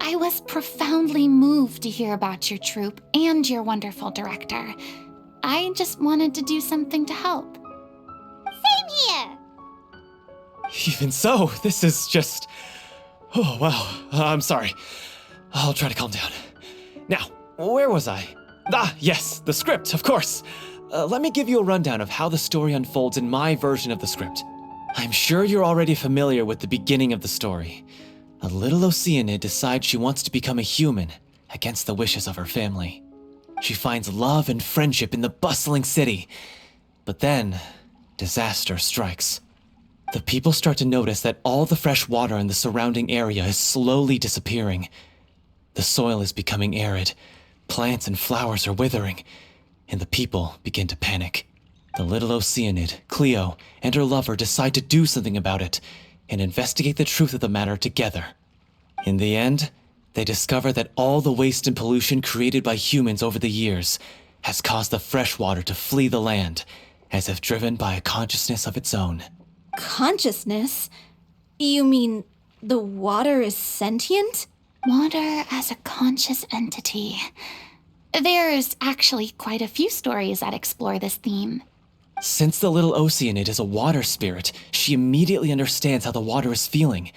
I was profoundly moved to hear about your troupe and your wonderful director. I just wanted to do something to help. Same here. Even so, this is just... Oh, wow. I'm sorry. I'll try to calm down. Now, where was I? Ah, yes, the script, of course. Let me give you a rundown of how the story unfolds in my version of the script. I'm sure you're already familiar with the beginning of the story. A little Oceanid decides she wants to become a human, against the wishes of her family. She finds love and friendship in the bustling city. But then, disaster strikes. The people start to notice that all the fresh water in the surrounding area is slowly disappearing. The soil is becoming arid, plants and flowers are withering, and the people begin to panic. The little Oceanid, Cleo, and her lover decide to do something about it, and investigate the truth of the matter together. In the end, they discover that all the waste and pollution created by humans over the years has caused the freshwater to flee the land, as if driven by a consciousness of its own. Consciousness? You mean the water is sentient? Water as a conscious entity. There's actually quite a few stories that explore this theme. Since the little Oceanid is a water spirit, she immediately understands how the water is feeling.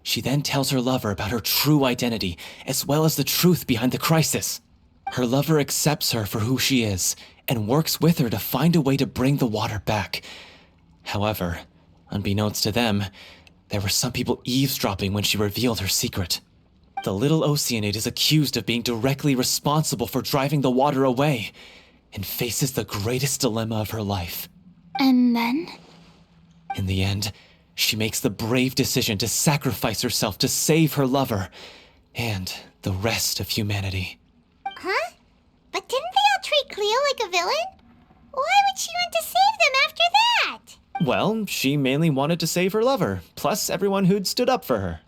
She then tells her lover about her true identity, as well as the truth behind the crisis. Her lover accepts her for who she is, and works with her to find a way to bring the water back. However, unbeknownst to them, there were some people eavesdropping when she revealed her secret. The little Oceanid is accused of being directly responsible for driving the water away, and faces the greatest dilemma of her life. And then? In the end, she makes the brave decision to sacrifice herself to save her lover, and the rest of humanity. Huh? But didn't they all treat Cleo like a villain? Why would she want to save them after that? Well, she mainly wanted to save her lover, plus everyone who'd stood up for her.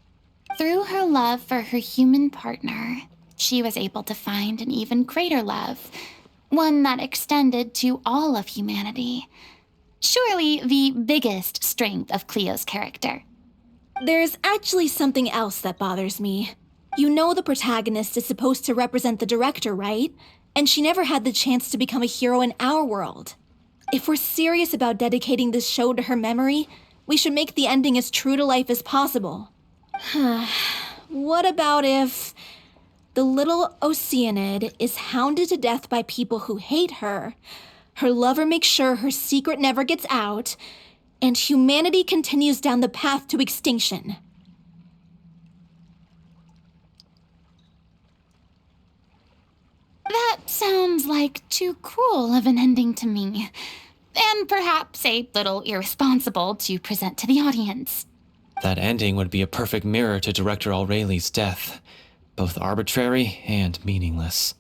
Through her love for her human partner, she was able to find an even greater love, one that extended to all of humanity. Surely the biggest strength of Cleo's character. There's actually something else that bothers me. You know the protagonist is supposed to represent the director, right? And she never had the chance to become a hero in our world. If we're serious about dedicating this show to her memory, we should make the ending as true to life as possible. What about if the little Oceanid is hounded to death by people who hate her, her lover makes sure her secret never gets out, and humanity continues down the path to extinction? That sounds like too cruel of an ending to me, and perhaps a little irresponsible to present to the audience. That ending would be a perfect mirror to Director Aureli's death, both arbitrary and meaningless.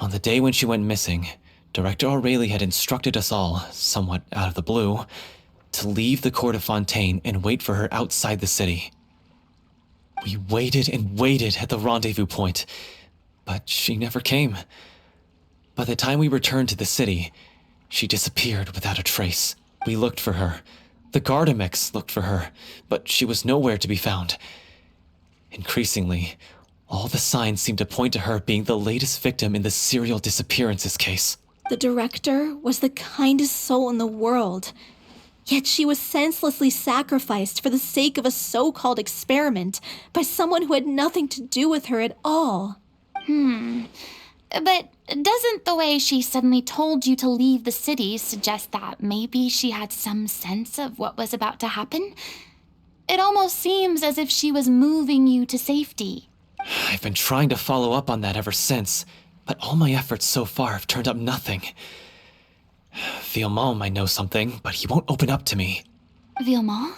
On the day when she went missing, Director Aureli had instructed us all, somewhat out of the blue, to leave the court of Fontaine and wait for her outside the city. We waited and waited at the rendezvous point, but she never came. By the time we returned to the city, she disappeared without a trace. We looked for her. The Gardamex looked for her, but she was nowhere to be found. Increasingly, all the signs seemed to point to her being the latest victim in the serial disappearances case. The director was the kindest soul in the world, yet she was senselessly sacrificed for the sake of a so-called experiment by someone who had nothing to do with her at all. But doesn't the way she suddenly told you to leave the city suggest that maybe she had some sense of what was about to happen? It almost seems as if she was moving you to safety. I've been trying to follow up on that ever since, but all my efforts so far have turned up nothing. Villemont might know something, but he won't open up to me. Villemont?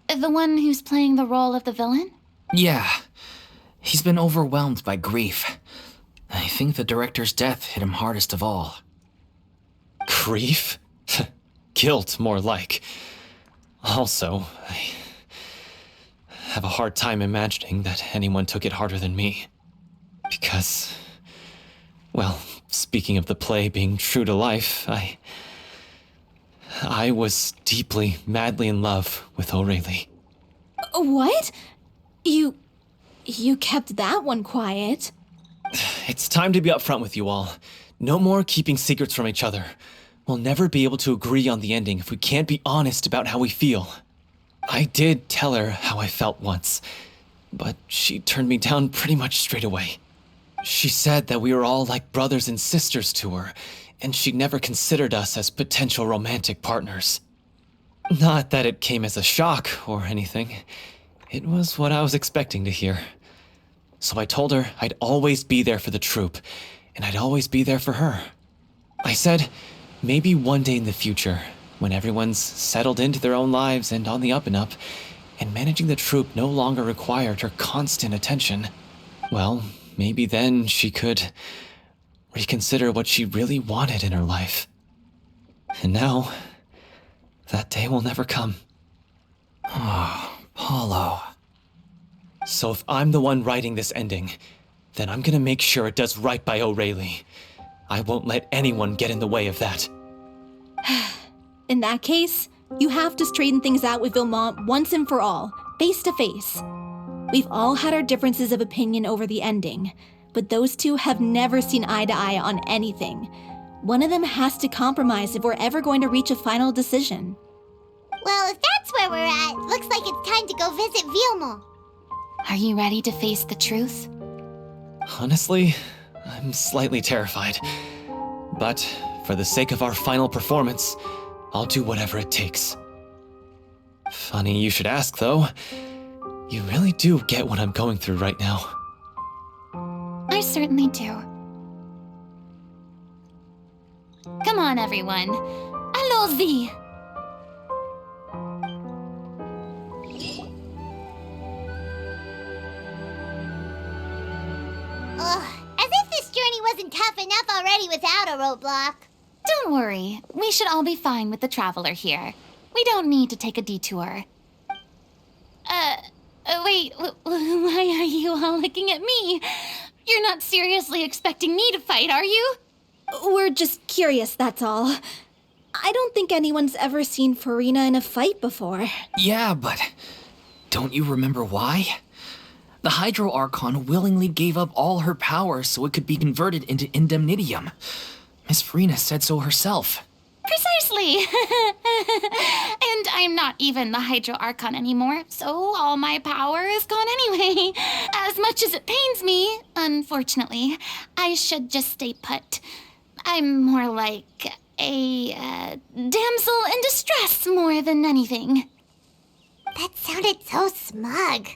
The one who's playing the role of the villain? Yeah. He's been overwhelmed by grief. I think the director's death hit him hardest of all. Grief? Guilt, more like. Also, I have a hard time imagining that anyone took it harder than me. Because, well, speaking of the play being true to life, I was deeply, madly in love with Aureli. What? You kept that one quiet. It's time to be upfront with you all. No more keeping secrets from each other. We'll never be able to agree on the ending if we can't be honest about how we feel. I did tell her how I felt once, but she turned me down pretty much straight away. She said that we were all like brothers and sisters to her, and she'd never considered us as potential romantic partners. Not that it came as a shock or anything. It was what I was expecting to hear. So I told her I'd always be there for the troupe, and I'd always be there for her. I said, maybe one day in the future, when everyone's settled into their own lives and on the up and up, and managing the troupe no longer required her constant attention, well, maybe then she could reconsider what she really wanted in her life. And now, that day will never come. Oh, Paulo. So if I'm the one writing this ending, then I'm gonna make sure it does right by O'Reilly. I won't let anyone get in the way of that. In that case, you have to straighten things out with Vilmont once and for all, face to face. We've all had our differences of opinion over the ending, but those two have never seen eye to eye on anything. One of them has to compromise if we're ever going to reach a final decision. Well, if that's where we're at, looks like it's time to go visit Vilmont. Are you ready to face the truth? Honestly, I'm slightly terrified. But for the sake of our final performance, I'll do whatever it takes. Funny you should ask, though. You really do get what I'm going through right now. I certainly do. Come on, everyone. Allons-y! Ugh, as if this journey wasn't tough enough already without a roadblock. Don't worry. We should all be fine with the traveler here. We don't need to take a detour. Wait, why are you all looking at me? You're not seriously expecting me to fight, are you? We're just curious, that's all. I don't think anyone's ever seen Furina in a fight before. Yeah, but don't you remember why? The Hydro Archon willingly gave up all her power so it could be converted into indemnitium. Miss Furina said so herself. Precisely! And I'm not even the Hydro Archon anymore, so all my power is gone anyway. As much as it pains me, unfortunately, I should just stay put. I'm more like a damsel in distress more than anything. That sounded so smug.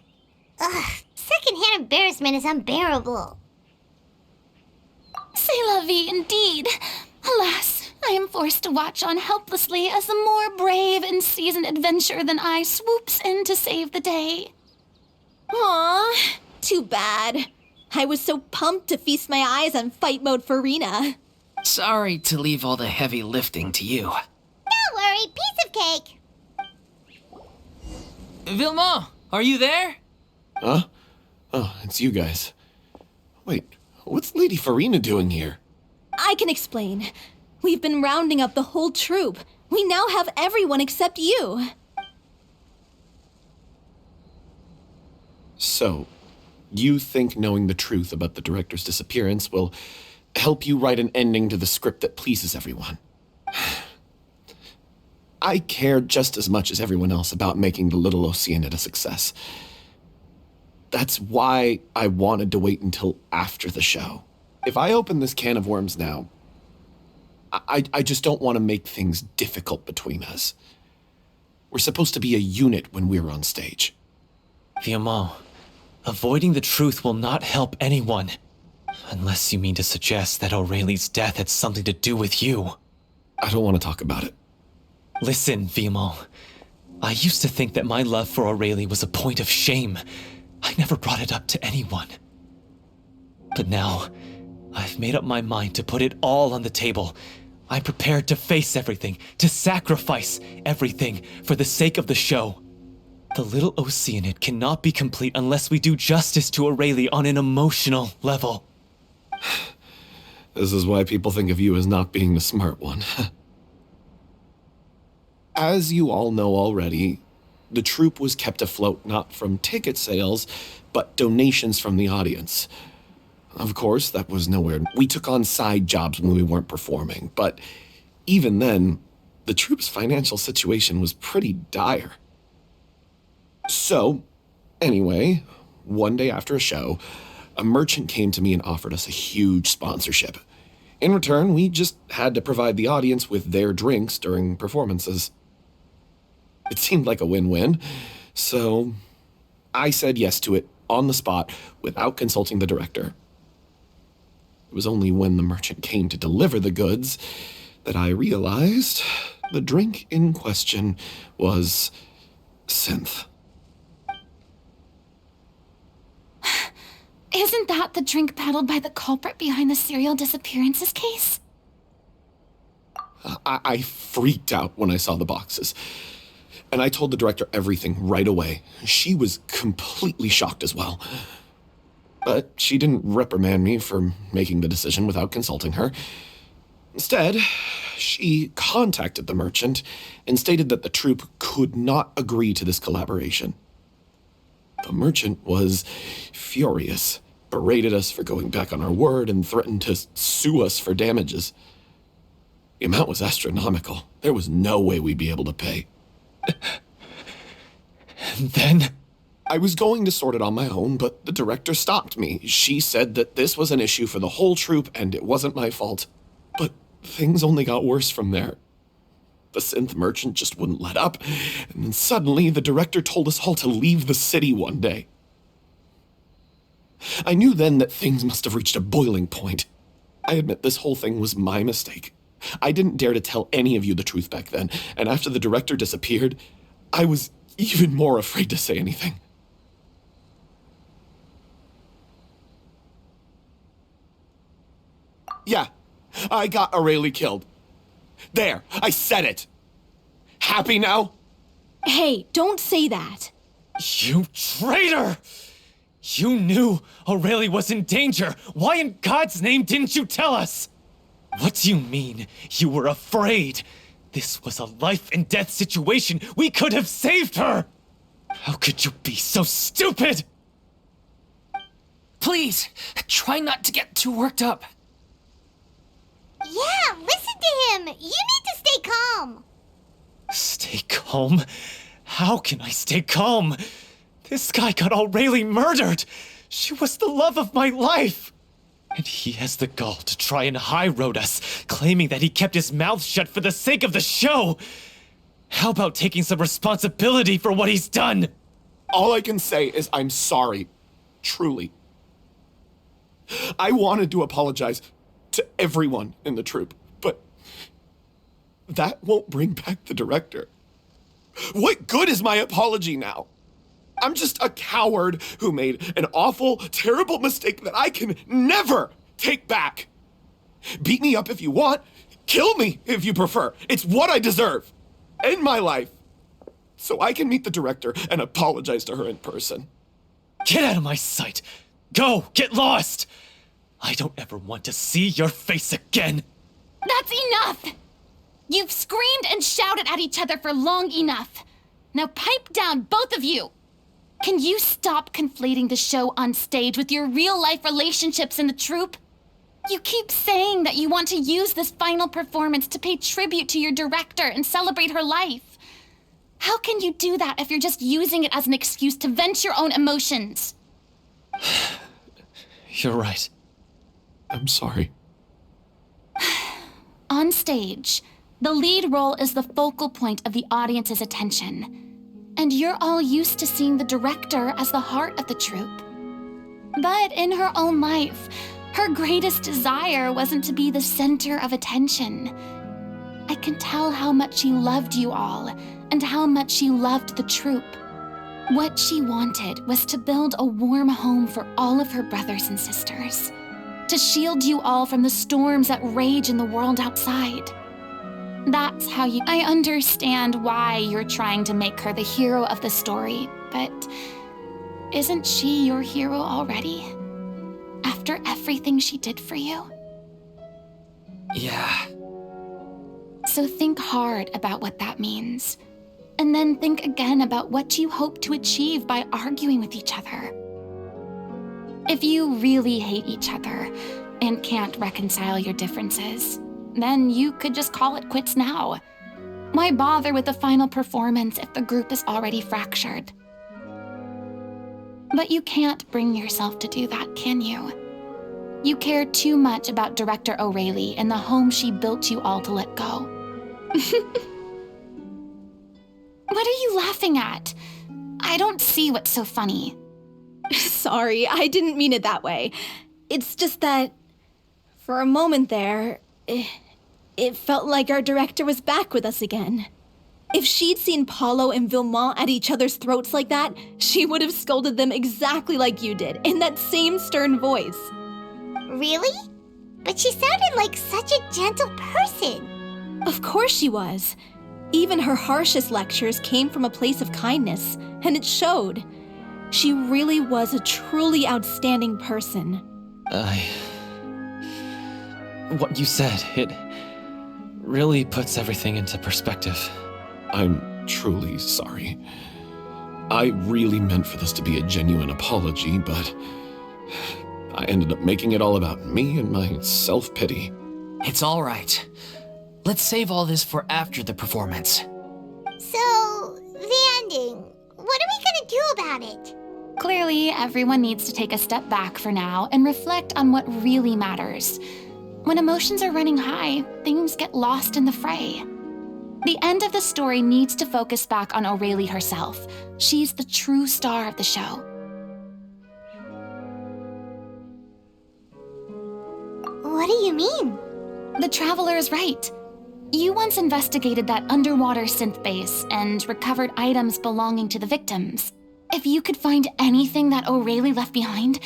Ugh, secondhand embarrassment is unbearable. C'est la vie indeed. Alas, I am forced to watch on helplessly as a more brave and seasoned adventurer than I swoops in to save the day. Aw, too bad. I was so pumped to feast my eyes on fight mode Furina. Sorry to leave all the heavy lifting to you. Don't worry, piece of cake. Vilmont, are you there? Huh? Oh, it's you guys. Wait, what's Lady Furina doing here? I can explain. We've been rounding up the whole troupe. We now have everyone except you. So, you think knowing the truth about the director's disappearance will help you write an ending to the script that pleases everyone? I care just as much as everyone else about making the Little Oceanid a success. That's why I wanted to wait until after the show. If I open this can of worms now, I just don't want to make things difficult between us. We're supposed to be a unit when we're on stage. Vilmont, avoiding the truth will not help anyone. Unless you mean to suggest that O'Reilly's death had something to do with you. I don't want to talk about it. Listen, Vilmont. I used to think that my love for O'Reilly was a point of shame. I never brought it up to anyone. But now, I've made up my mind to put it all on the table. I'm prepared to face everything, to sacrifice everything for the sake of the show. The Little Oceanid cannot be complete unless we do justice to O'Reilly on an emotional level. This is why people think of you as not being the smart one. As you all know already, the troupe was kept afloat not from ticket sales, but donations from the audience. Of course, that was nowhere. We took on side jobs when we weren't performing, but even then, the troupe's financial situation was pretty dire. So, anyway, one day after a show, a merchant came to me and offered us a huge sponsorship. In return, we just had to provide the audience with their drinks during performances. It seemed like a win-win, so I said yes to it on the spot without consulting the director. It was only when the merchant came to deliver the goods that I realized the drink in question was synth. Isn't that the drink peddled by the culprit behind the serial disappearances case? I freaked out when I saw the boxes. and I told the director everything right away. She was completely shocked as well. But she didn't reprimand me for making the decision without consulting her. Instead, she contacted the merchant and stated that the troupe could not agree to this collaboration. The merchant was furious, berated us for going back on our word, and threatened to sue us for damages. The amount was astronomical. There was no way we'd be able to pay. And then? I was going to sort it on my own, but the director stopped me. She said that this was an issue for the whole troupe and it wasn't my fault. But things only got worse from there. The synth merchant just wouldn't let up, and then suddenly the director told us all to leave the city one day. I knew then that things must have reached a boiling point. I admit this whole thing was my mistake. I didn't dare to tell any of you the truth back then, and after the director disappeared, I was even more afraid to say anything. Yeah, I got Aurelie killed. There, I said it. Happy now? Hey, don't say that. You traitor! You knew Aurelie was in danger. Why in God's name didn't you tell us? What do you mean, you were afraid? This was a life and death situation. We could have saved her! How could you be so stupid? Please, try not to get too worked up. Yeah, listen to him. You need to stay calm. Stay calm? How can I stay calm? This guy got Aurelie murdered. She was the love of my life. And he has the gall to try and high-road us, claiming that he kept his mouth shut for the sake of the show. How about taking some responsibility for what he's done? All I can say is I'm sorry. Truly. I wanted to apologize to everyone in the troupe, but that won't bring back the director. What good is my apology now? I'm just a coward who made an awful, terrible mistake that I can never take back. Beat me up if you want. Kill me if you prefer. It's what I deserve. End my life. So I can meet the director and apologize to her in person. Get out of my sight. Go, get lost. I don't ever want to see your face again. That's enough! You've screamed and shouted at each other for long enough. Now pipe down, both of you! Can you stop conflating the show on stage with your real-life relationships in the troupe? You keep saying that you want to use this final performance to pay tribute to your director and celebrate her life. How can you do that if you're just using it as an excuse to vent your own emotions? You're right. I'm sorry. On stage, the lead role is the focal point of the audience's attention. And you're all used to seeing the director as the heart of the troupe. But in her own life, her greatest desire wasn't to be the center of attention. I can tell how much she loved you all, and how much she loved the troupe. What she wanted was to build a warm home for all of her brothers and sisters, to shield you all from the storms that rage in the world outside. That's how I understand why you're trying to make her the hero of the story, but isn't she your hero already? After everything she did for you? Yeah. So think hard about what that means. And then think again about what you hope to achieve by arguing with each other. If you really hate each other and can't reconcile your differences, then you could just call it quits now. Why bother with the final performance if the group is already fractured? But you can't bring yourself to do that, can you? You care too much about Director Aurelie and the home she built you all to let go. What are you laughing at? I don't see what's so funny. Sorry, I didn't mean it that way. It's just that, for a moment there, it felt like our director was back with us again. If she'd seen Paulo and Vilmont at each other's throats like that, she would have scolded them exactly like you did, in that same stern voice. Really? But she sounded like such a gentle person. Of course she was. Even her harshest lectures came from a place of kindness, and it showed. She really was a truly outstanding person. What you said, it really puts everything into perspective. I'm truly sorry. I really meant for this to be a genuine apology, but I ended up making it all about me and my self-pity. It's all right. Let's save all this for after the performance. So, the ending. What are we gonna do about it? Clearly, everyone needs to take a step back for now and reflect on what really matters. When emotions are running high, things get lost in the fray. The end of the story needs to focus back on Aurelie herself. She's the true star of the show. What do you mean? The Traveler is right. You once investigated that underwater synth base and recovered items belonging to the victims. If you could find anything that Aurelie left behind,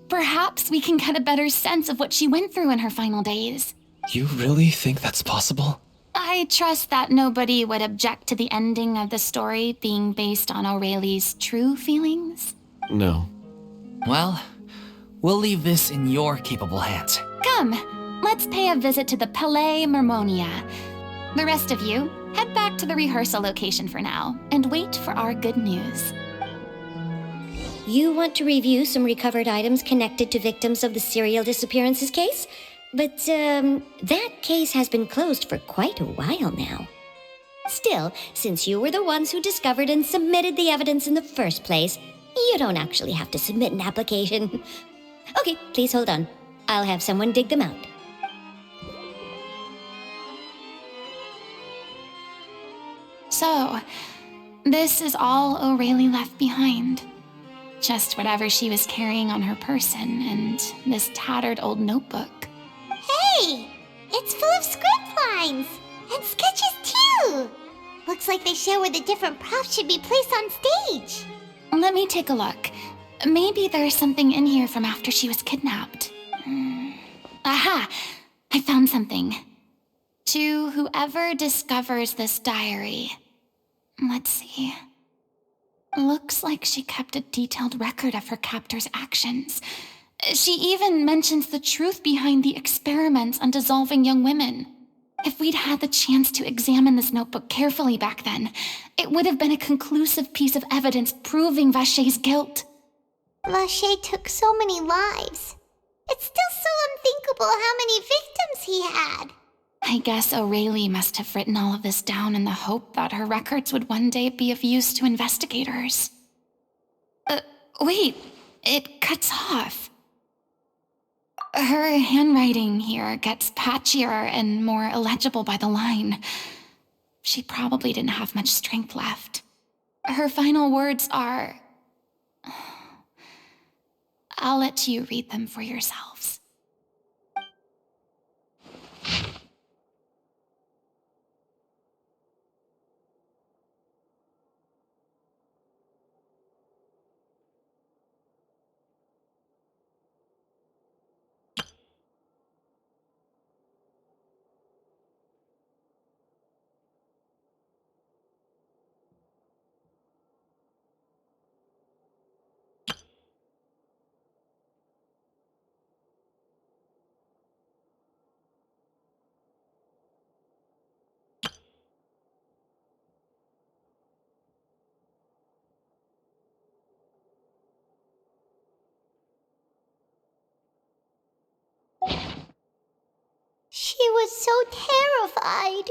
perhaps we can get a better sense of what she went through in her final days. You really think that's possible? I trust that nobody would object to the ending of the story being based on Aurelie's true feelings. No. Well, we'll leave this in your capable hands. Come, let's pay a visit to the Palais Mermonia. The rest of you, head back to the rehearsal location for now and wait for our good news. You want to review some recovered items connected to victims of the serial disappearances case? But, that case has been closed for quite a while now. Still, since you were the ones who discovered and submitted the evidence in the first place, you don't actually have to submit an application. Okay, please hold on. I'll have someone dig them out. So, this is all Aurelie left behind. Just whatever she was carrying on her person and this tattered old notebook. Hey! It's full of script lines! And sketches too! Looks like they show where the different props should be placed on stage. Let me take a look. Maybe there's something in here from after she was kidnapped. Aha! I found something. To whoever discovers this diary. Let's see. Looks like she kept a detailed record of her captor's actions. She even mentions the truth behind the experiments on dissolving young women. If we'd had the chance to examine this notebook carefully back then, it would have been a conclusive piece of evidence proving Vachey's guilt. Vachey took so many lives. It's still so unthinkable how many victims he had. I guess Aurelie must have written all of this down in the hope that her records would one day be of use to investigators. Wait, it cuts off. Her handwriting here gets patchier and more illegible by the line. She probably didn't have much strength left. Her final words are... I'll let you read them for yourselves. She was so terrified.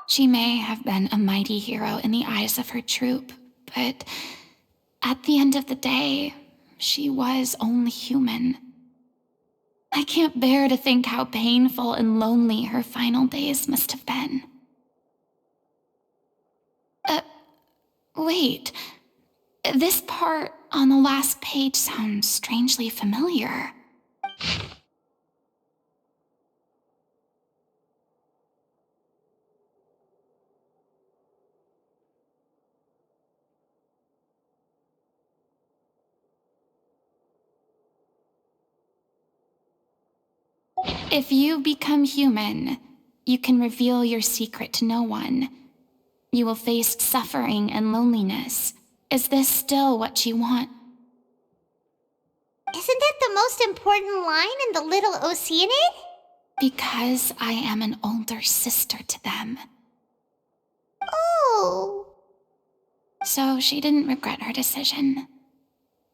She may have been a mighty hero in the eyes of her troupe, but at the end of the day, she was only human. I can't bear to think how painful and lonely her final days must have been. Wait. This part on the last page sounds strangely familiar. If you become human, you can reveal your secret to no one. You will face suffering and loneliness. Is this still what you want? Isn't that the most important line in the Little Oceanid? Because I am an older sister to them. Oh. So she didn't regret her decision,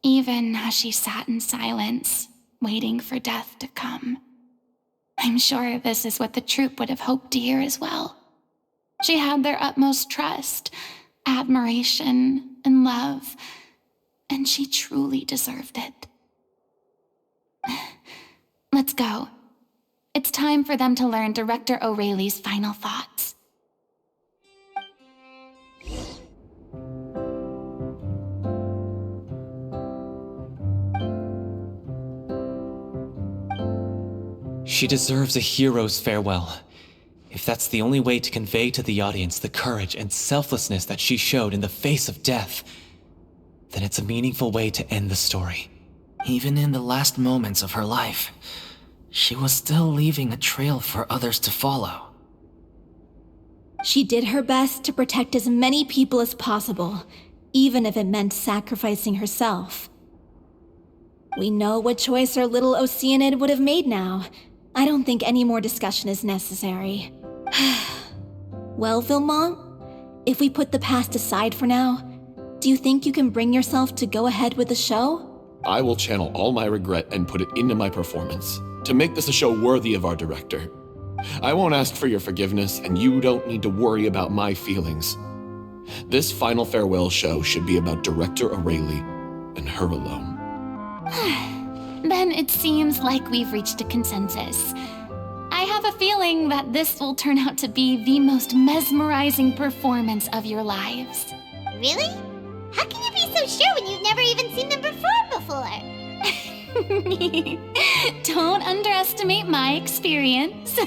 even as she sat in silence, waiting for death to come. I'm sure this is what the troupe would have hoped to hear as well. She had their utmost trust, admiration, and love, and she truly deserved it. Let's go. It's time for them to learn Director O'Reilly's final thoughts. She deserves a hero's farewell. If that's the only way to convey to the audience the courage and selflessness that she showed in the face of death, then it's a meaningful way to end the story. Even in the last moments of her life, she was still leaving a trail for others to follow. She did her best to protect as many people as possible, even if it meant sacrificing herself. We know what choice our little Oceanid would have made now. I don't think any more discussion is necessary. Well, Vilmont, if we put the past aside for now, do you think you can bring yourself to go ahead with the show? I will channel all my regret and put it into my performance, to make this a show worthy of our director. I won't ask for your forgiveness, and you don't need to worry about my feelings. This final farewell show should be about Director O'Reilly and her alone. Then it seems like we've reached a consensus. I have a feeling that this will turn out to be the most mesmerizing performance of your lives. Really? How can you be so sure when you've never even seen them perform before? Don't underestimate my experience.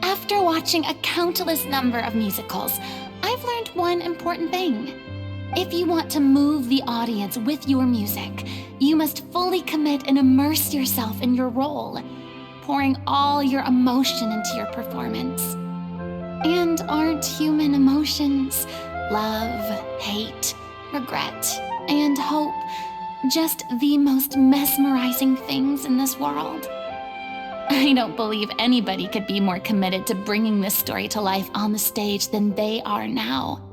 After watching a countless number of musicals, I've learned one important thing. If you want to move the audience with your music, you must fully commit and immerse yourself in your role, pouring all your emotion into your performance. And aren't human emotions, love, hate, regret, and hope, just the most mesmerizing things in this world? I don't believe anybody could be more committed to bringing this story to life on the stage than they are now.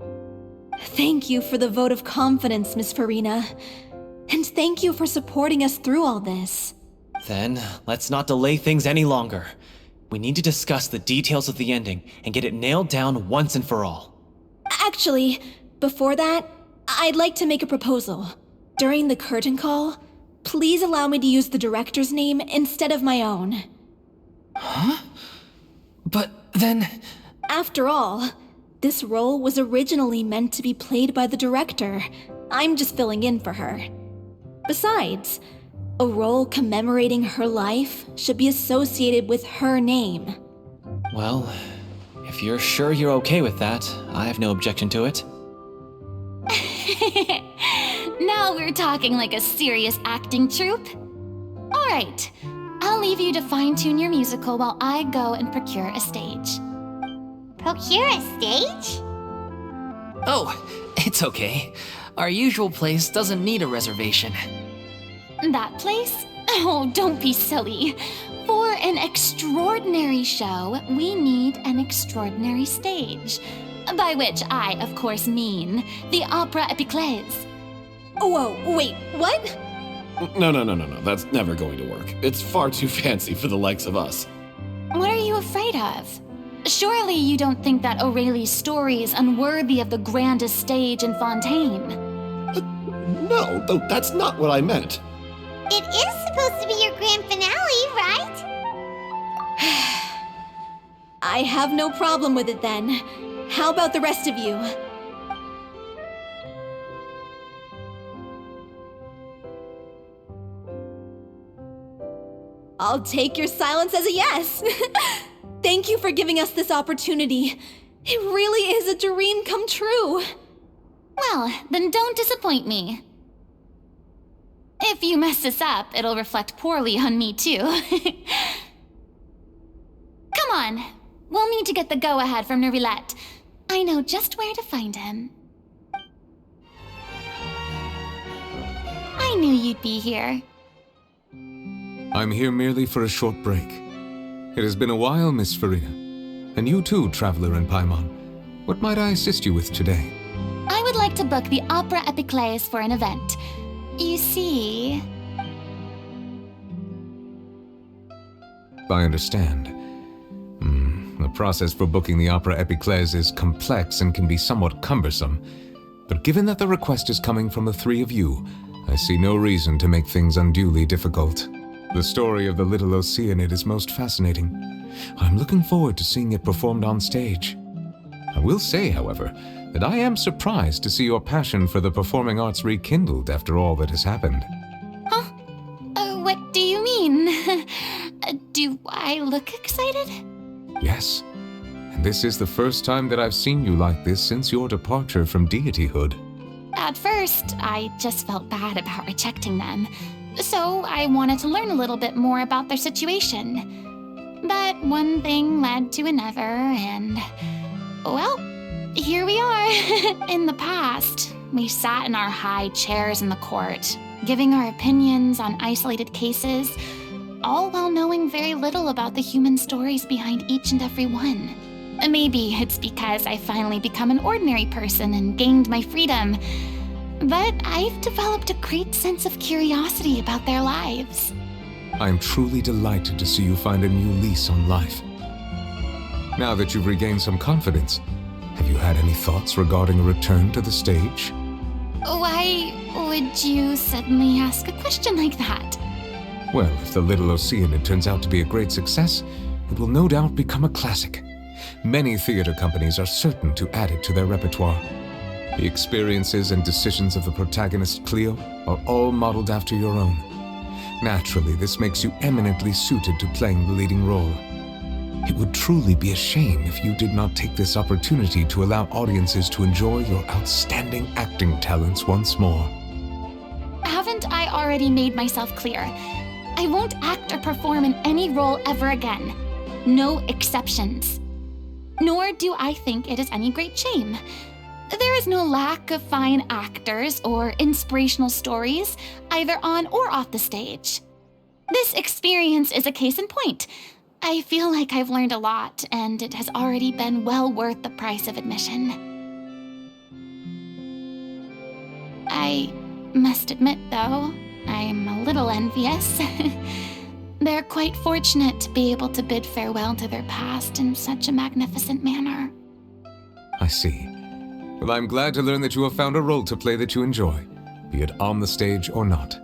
Thank you for the vote of confidence, Miss Furina. And thank you for supporting us through all this. Then, let's not delay things any longer. We need to discuss the details of the ending and get it nailed down once and for all. Actually, before that, I'd like to make a proposal. During the curtain call, please allow me to use the director's name instead of my own. Huh? But then... After all, this role was originally meant to be played by the director. I'm just filling in for her. Besides, a role commemorating her life should be associated with her name. Well, if you're sure you're okay with that, I have no objection to it. Now we're talking like a serious acting troupe. All right, I'll leave you to fine-tune your musical while I go and procure a stage. Procure a stage? Oh, it's okay. Our usual place doesn't need a reservation. That place? Oh, don't be silly. For an extraordinary show, we need an extraordinary stage. By which I, of course, mean the Opera Epilogue. Whoa, wait, what? No. That's never going to work. It's far too fancy for the likes of us. What are you afraid of? Surely you don't think that O'Reilly's story is unworthy of the grandest stage in Fontaine. No, that's not what I meant. It is supposed to be your grand finale, right? I have no problem with it then. How about the rest of you? I'll take your silence as a yes. Thank you for giving us this opportunity. It really is a dream come true. Well, then don't disappoint me. If you mess this up, it'll reflect poorly on me too. on. We'll need to get the go-ahead from Neuvilette. I know just where to find him. I knew you'd be here. I'm here merely for a short break. It has been a while, Miss Furina. And you too, Traveler in Paimon. What might I assist you with today? I would like to book the Opera Epiclese for an event. You see... I understand. The process for booking the Opera Epiclese is complex and can be somewhat cumbersome. But given that the request is coming from the three of you, I see no reason to make things unduly difficult. The story of the Little Oceanid is most fascinating. I'm looking forward to seeing it performed on stage. I will say, however, that I am surprised to see your passion for the performing arts rekindled after all that has happened. Huh? What do you mean? Do I look excited? Yes. And this is the first time that I've seen you like this since your departure from deityhood. At first, I just felt bad about rejecting them. So I wanted to learn a little bit more about their situation. But one thing led to another, and... well, here we are. In the past, we sat in our high chairs in the court, giving our opinions on isolated cases, all while knowing very little about the human stories behind each and every one. Maybe it's because I finally become an ordinary person and gained my freedom, but I've developed a great sense of curiosity about their lives. I am truly delighted to see you find a new lease on life. Now that you've regained some confidence, have you had any thoughts regarding a return to the stage? Why would you suddenly ask a question like that? Well, if the Little Oceanid turns out to be a great success, it will no doubt become a classic. Many theater companies are certain to add it to their repertoire. The experiences and decisions of the protagonist, Cleo, are all modeled after your own. Naturally, this makes you eminently suited to playing the leading role. It would truly be a shame if you did not take this opportunity to allow audiences to enjoy your outstanding acting talents once more. Haven't I already made myself clear? I won't act or perform in any role ever again. No exceptions. Nor do I think it is any great shame. There is no lack of fine actors or inspirational stories, either on or off the stage. This experience is a case in point. I feel like I've learned a lot, and it has already been well worth the price of admission. I must admit, though, I'm a little envious. They're quite fortunate to be able to bid farewell to their past in such a magnificent manner. I see. Well, I'm glad to learn that you have found a role to play that you enjoy, be it on the stage or not.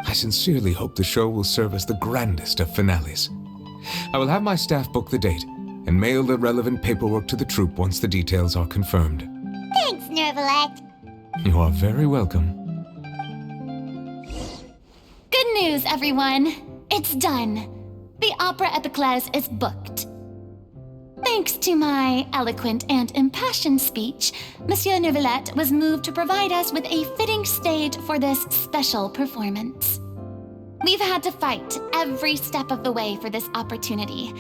I sincerely hope the show will serve as the grandest of finales. I will have my staff book the date and mail the relevant paperwork to the troupe once the details are confirmed. Thanks, Neuvilette. You are very welcome. Good news, everyone. It's done. The Opera Epiclese is booked. Thanks to my eloquent and impassioned speech, Monsieur Neuvilette was moved to provide us with a fitting stage for this special performance. We've had to fight every step of the way for this opportunity,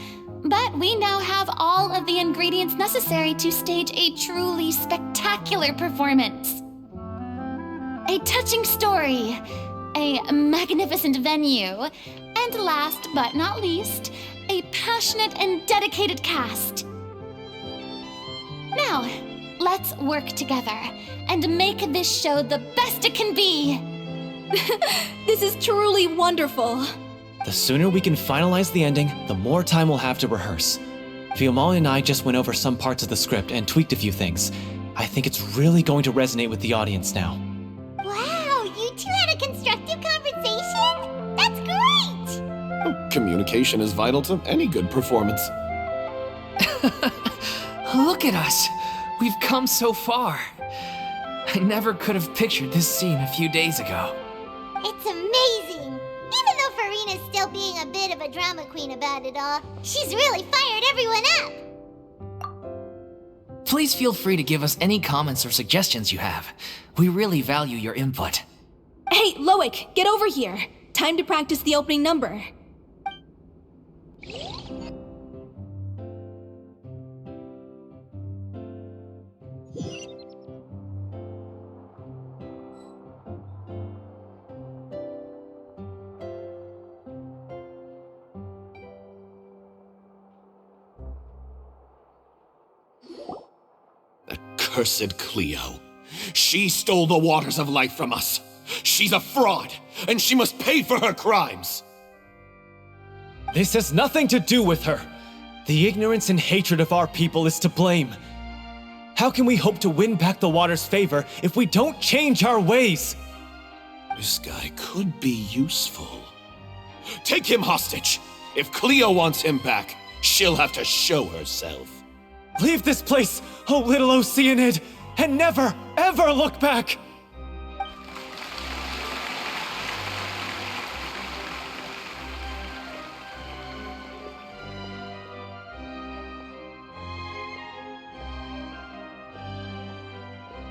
but we now have all of the ingredients necessary to stage a truly spectacular performance. A touching story, a magnificent venue, and last but not least, a passionate and dedicated cast. Now, let's work together and make this show the best it can be. This is truly wonderful. The sooner we can finalize the ending, the more time we'll have to rehearse. Fiumali and I just went over some parts of the script and tweaked a few things. I think it's really going to resonate with the audience now. Wow, you two had a constructive conversation? That's great! Communication is vital to any good performance. Look at us. We've come so far. I never could have pictured this scene a few days ago. It's amazing! Even though Furina's still being a bit of a drama queen about it all, she's really fired everyone up! Please feel free to give us any comments or suggestions you have. We really value your input. Hey, Loic, get over here. Time to practice the opening number. accursed Cleo. She stole the waters of life from us. She's a fraud, and she must pay for her crimes. This has nothing to do with her. The ignorance and hatred of our people is to blame. How can we hope to win back the water's favor if we don't change our ways? This guy could be useful. Take him hostage. If Cleo wants him back, she'll have to show herself. Leave this place, O little Oceanid, and never, ever look back!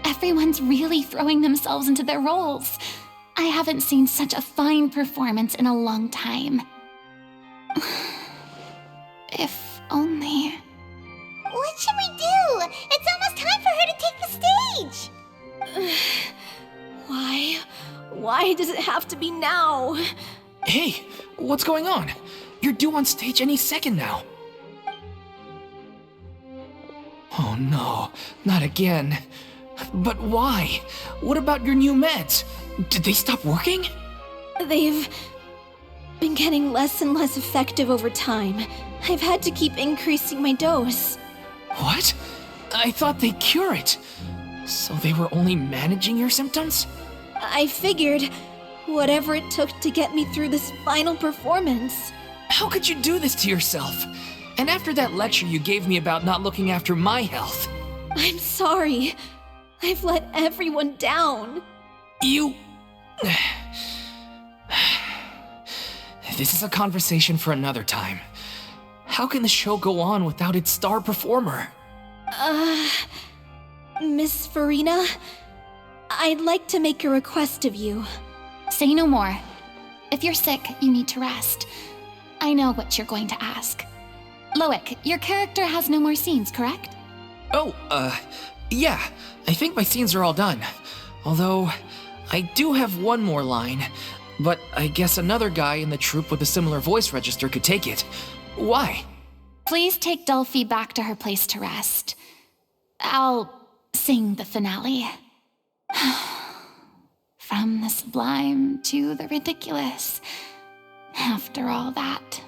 Everyone's really throwing themselves into their roles. I haven't seen such a fine performance in a long time. If only... What should we do? It's almost time for her to take the stage! Why does it have to be now? Hey, what's going on? You're due on stage any second now. Oh no, not again. But why? What about your new meds? Did they stop working? They've been getting less and less effective over time. I've had to keep increasing my dose. What? I thought they cure it. So they were only managing your symptoms? I figured whatever it took to get me through this final performance. How could you do this to yourself? And after that lecture you gave me about not looking after my health. I'm sorry. I've let everyone down. You... This is a conversation for another time. How can the show go on without its star performer? Miss Furina, I'd like to make a request of you. Say no more. If you're sick, you need to rest. I know what you're going to ask. Loic, your character has no more scenes, correct? Oh, yeah. I think my scenes are all done. Although, I do have one more line. But I guess another guy in the troupe with a similar voice register could take it. Why? Please take Delphi back to her place to rest. I'll sing the finale. From the sublime to the ridiculous. After all that,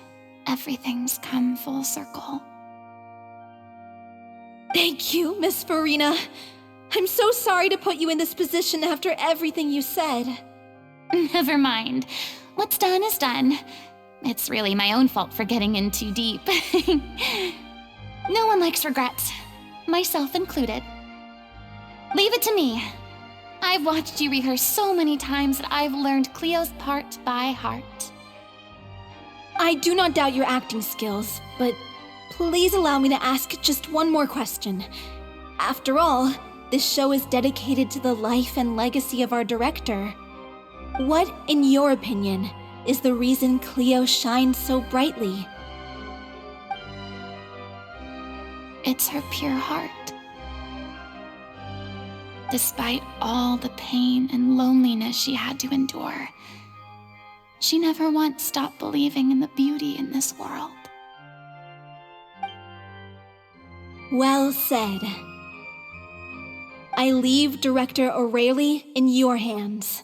everything's come full circle. Thank you, Miss Furina. I'm so sorry to put you in this position after everything you said. Never mind. What's done is done. It's really my own fault for getting in too deep. No one likes regrets, myself included. Leave it to me. I've watched you rehearse so many times that I've learned Cleo's part by heart. I do not doubt your acting skills, but please allow me to ask just one more question. After all, this show is dedicated to the life and legacy of our director. What, in your opinion, is the reason Cleo shines so brightly? It's her pure heart. Despite all the pain and loneliness she had to endure, she never once stopped believing in the beauty in this world. Well said. I leave Director O'Reilly in your hands.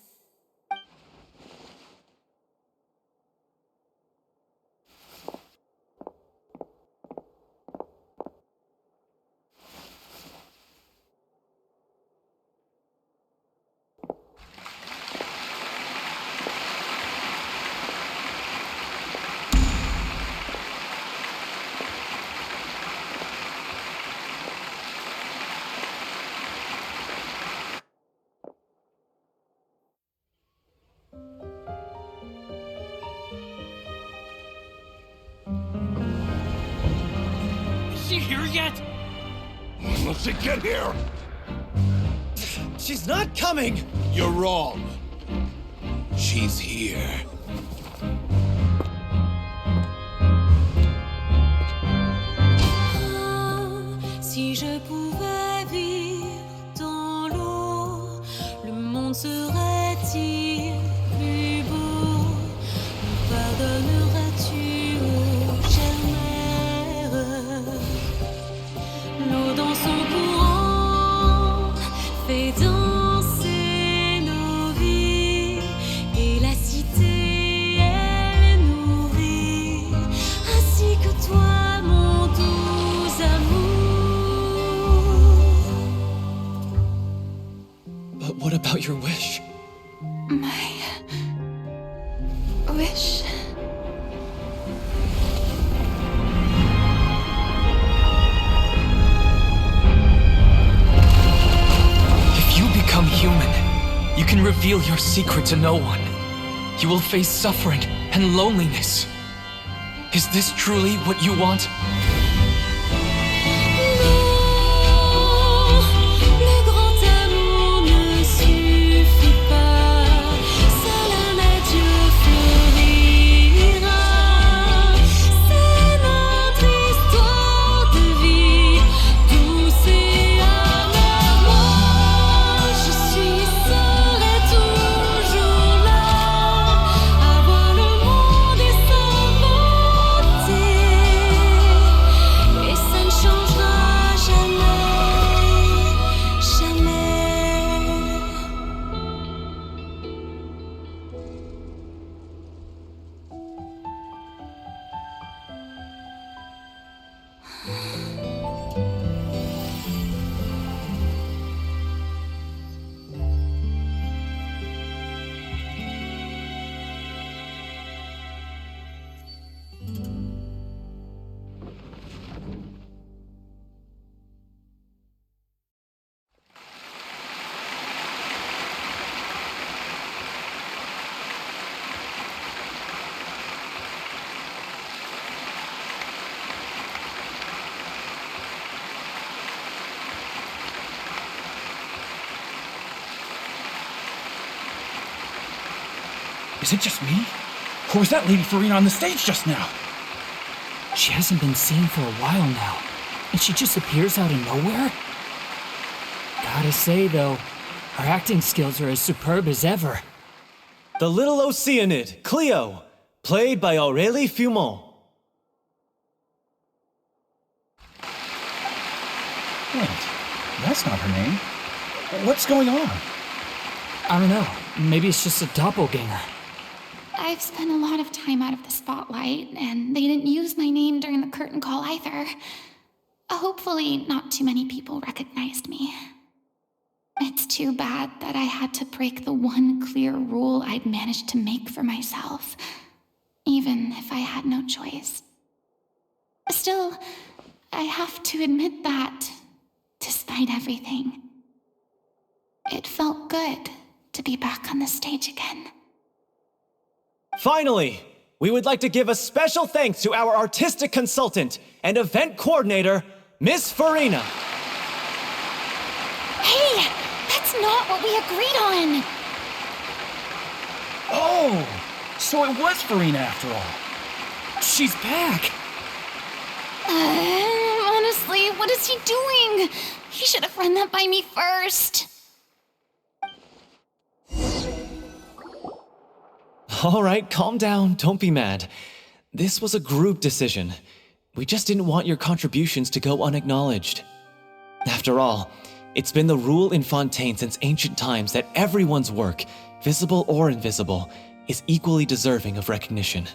Is she here yet? When will she get here? She's not coming! You're wrong. She's here. Si je pouvais vivre dans l'eau, le monde serait-il plus beau? Me pardonneras-tu, ô chère mère? L'eau dans son courant your wish? My wish. If you become human, you can reveal your secret to no one. You will face suffering and loneliness. Is this truly what you want? Is it just me? Or was that Lady Furina on the stage just now? She hasn't been seen for a while now, and she just appears out of nowhere? Gotta say, though, her acting skills are as superb as ever. The little Oceanid, Cleo, played by Aurélie Fumont. Wait, that's not her name. What's going on? I don't know. Maybe it's just a doppelganger. I've spent a lot of time out of the spotlight, and they didn't use my name during the curtain call either. Hopefully, not too many people recognized me. It's too bad that I had to break the one clear rule I'd managed to make for myself, even if I had no choice. Still, I have to admit that, despite everything, it felt good to be back on the stage again. Finally, we would like to give a special thanks to our artistic consultant and event coordinator, Miss Furina. Hey, that's not what we agreed on! Oh, so it was Furina after all. She's back! Honestly, what is he doing? He should have run that by me first. All right, calm down, don't be mad. This was a group decision. We just didn't want your contributions to go unacknowledged. After all, it's been the rule in Fontaine since ancient times that everyone's work, visible or invisible, is equally deserving of recognition.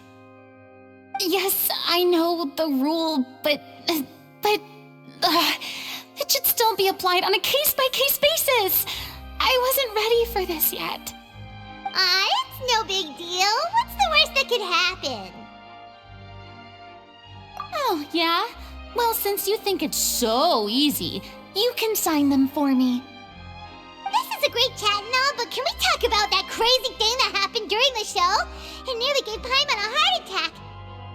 Yes, I know the rule, but it should still be applied on a case-by-case basis. I wasn't ready for this yet. It's no big deal. What's the worst that could happen? Oh, yeah? Well, since you think it's so easy, you can sign them for me. This is a great chat and all, but can we talk about that crazy thing that happened during the show? It nearly gave Paimon a heart attack.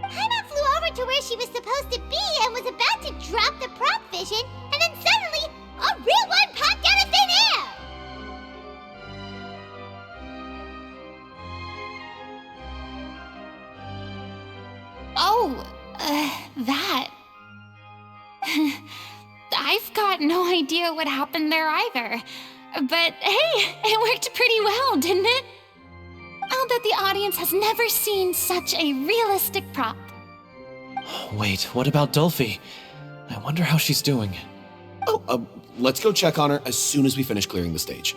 Paimon flew over to where she was supposed to be and was about to drop the prop vision, and then suddenly, a real one popped out of thin air! Oh, that. I've got no idea what happened there either. But hey, it worked pretty well, didn't it? I'll bet the audience has never seen such a realistic prop. Wait, what about Dolphy? I wonder how she's doing. Oh, let's go check on her as soon as we finish clearing the stage.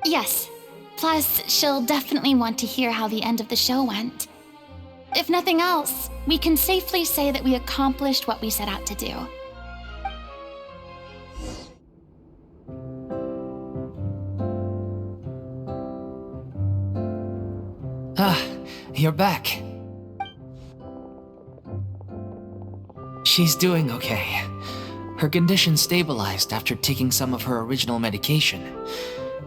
Yes. Plus, she'll definitely want to hear how the end of the show went. If nothing else, we can safely say that we accomplished what we set out to do. you're back. She's doing okay. Her condition stabilized after taking some of her original medication.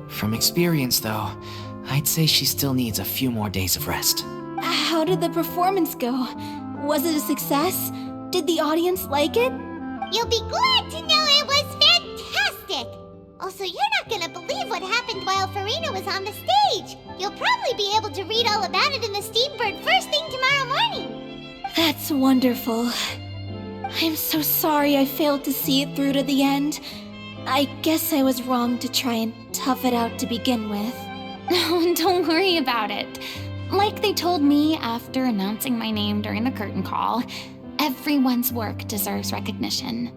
From experience, though, I'd say she still needs a few more days of rest. How did the performance go? Was it a success? Did the audience like it? You'll be glad to know it was fantastic! Also, you're not gonna believe what happened while Furina was on the stage. You'll probably be able to read all about it in the Steambird first thing tomorrow morning. That's wonderful. I'm so sorry I failed to see it through to the end. I guess I was wrong to try and tough it out to begin with. No, don't worry about it. Like they told me after announcing my name during the curtain call, everyone's work deserves recognition.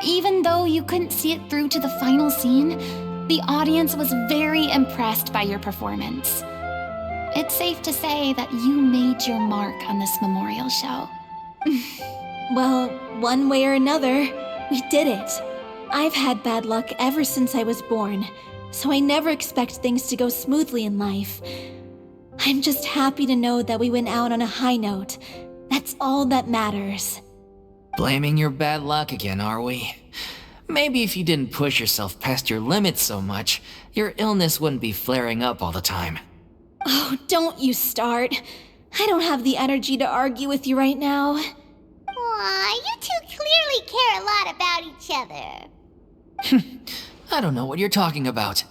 Even though you couldn't see it through to the final scene, the audience was very impressed by your performance. It's safe to say that you made your mark on this memorial show. Well, one way or another, we did it. I've had bad luck ever since I was born, so I never expect things to go smoothly in life. I'm just happy to know that we went out on a high note. That's all that matters. Blaming your bad luck again, are we? Maybe if you didn't push yourself past your limits so much, your illness wouldn't be flaring up all the time. Oh, don't you start. I don't have the energy to argue with you right now. Aw, you two clearly care a lot about each other. I don't know what you're talking about.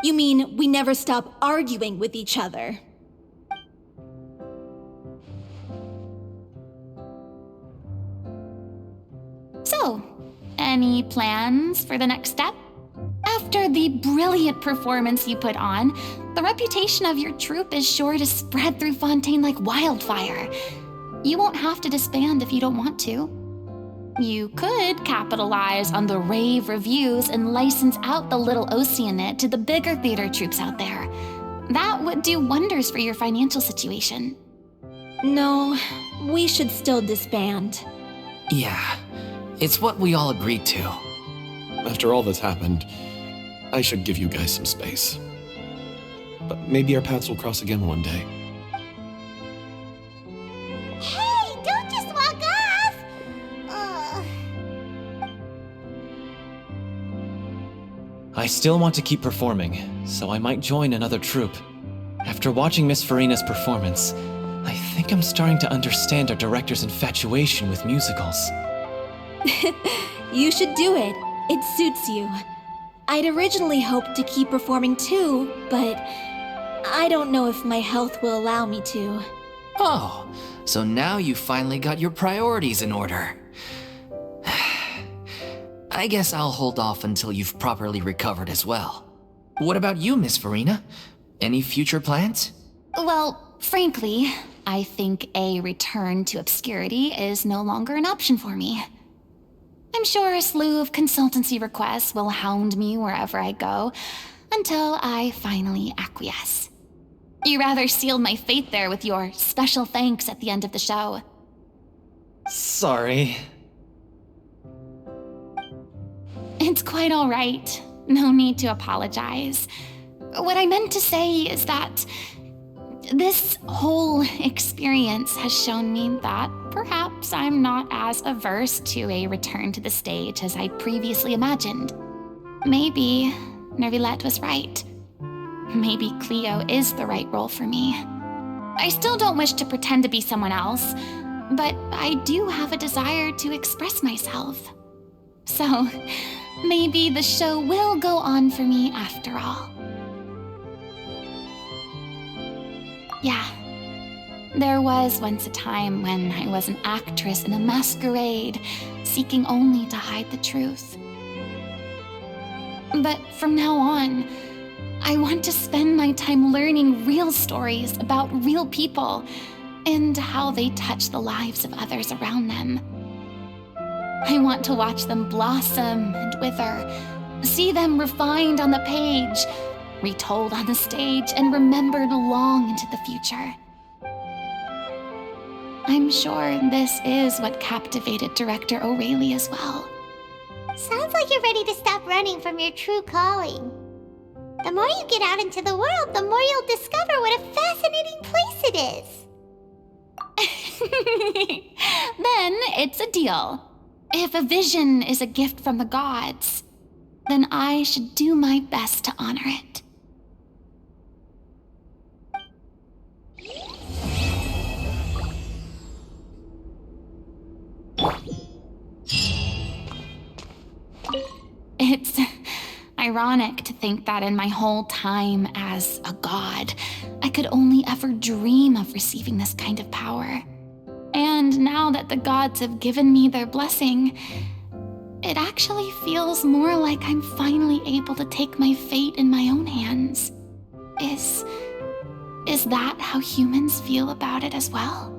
You mean we never stop arguing with each other? So, any plans for the next step? After the brilliant performance you put on, the reputation of your troupe is sure to spread through Fontaine like wildfire. You won't have to disband if you don't want to. You could capitalize on the rave reviews and license out the little Oceanit to the bigger theater troupes out there. That would do wonders for your financial situation. No, we should still disband. Yeah, it's what we all agreed to. After all that's happened, I should give you guys some space. But maybe our paths will cross again one day. Hey, don't just walk off! Ugh. I still want to keep performing, so I might join another troupe. After watching Miss Furina's performance, I think I'm starting to understand our director's infatuation with musicals. You should do it. It suits you. I'd originally hoped to keep performing too, but I don't know if my health will allow me to. Oh, so now you finally got your priorities in order. I guess I'll hold off until you've properly recovered as well. What about you, Miss Furina? Any future plans? Well, frankly, I think a return to obscurity is no longer an option for me. I'm sure a slew of consultancy requests will hound me wherever I go until I finally acquiesce. You rather sealed my fate there with your special thanks at the end of the show. Sorry. It's quite all right. No need to apologize. What I meant to say is that this whole experience has shown me that perhaps I'm not as averse to a return to the stage as I'd previously imagined. Maybe Neuvilette was right. Maybe Cleo is the right role for me. I still don't wish to pretend to be someone else, but I do have a desire to express myself. So, maybe the show will go on for me after all. Yeah, there was once a time when I was an actress in a masquerade, seeking only to hide the truth. But from now on, I want to spend my time learning real stories about real people and how they touch the lives of others around them. I want to watch them blossom and wither, see them refined on the page, retold on the stage, and remembered long into the future. I'm sure this is what captivated director O'Reilly as well. Sounds like you're ready to stop running from your true calling. The more you get out into the world, the more you'll discover what a fascinating place it is. Then it's a deal. If a vision is a gift from the gods, then I should do my best to honor it. It's ironic to think that in my whole time as a god, I could only ever dream of receiving this kind of power. And now that the gods have given me their blessing, it actually feels more like I'm finally able to take my fate in my own hands. Is that how humans feel about it as well?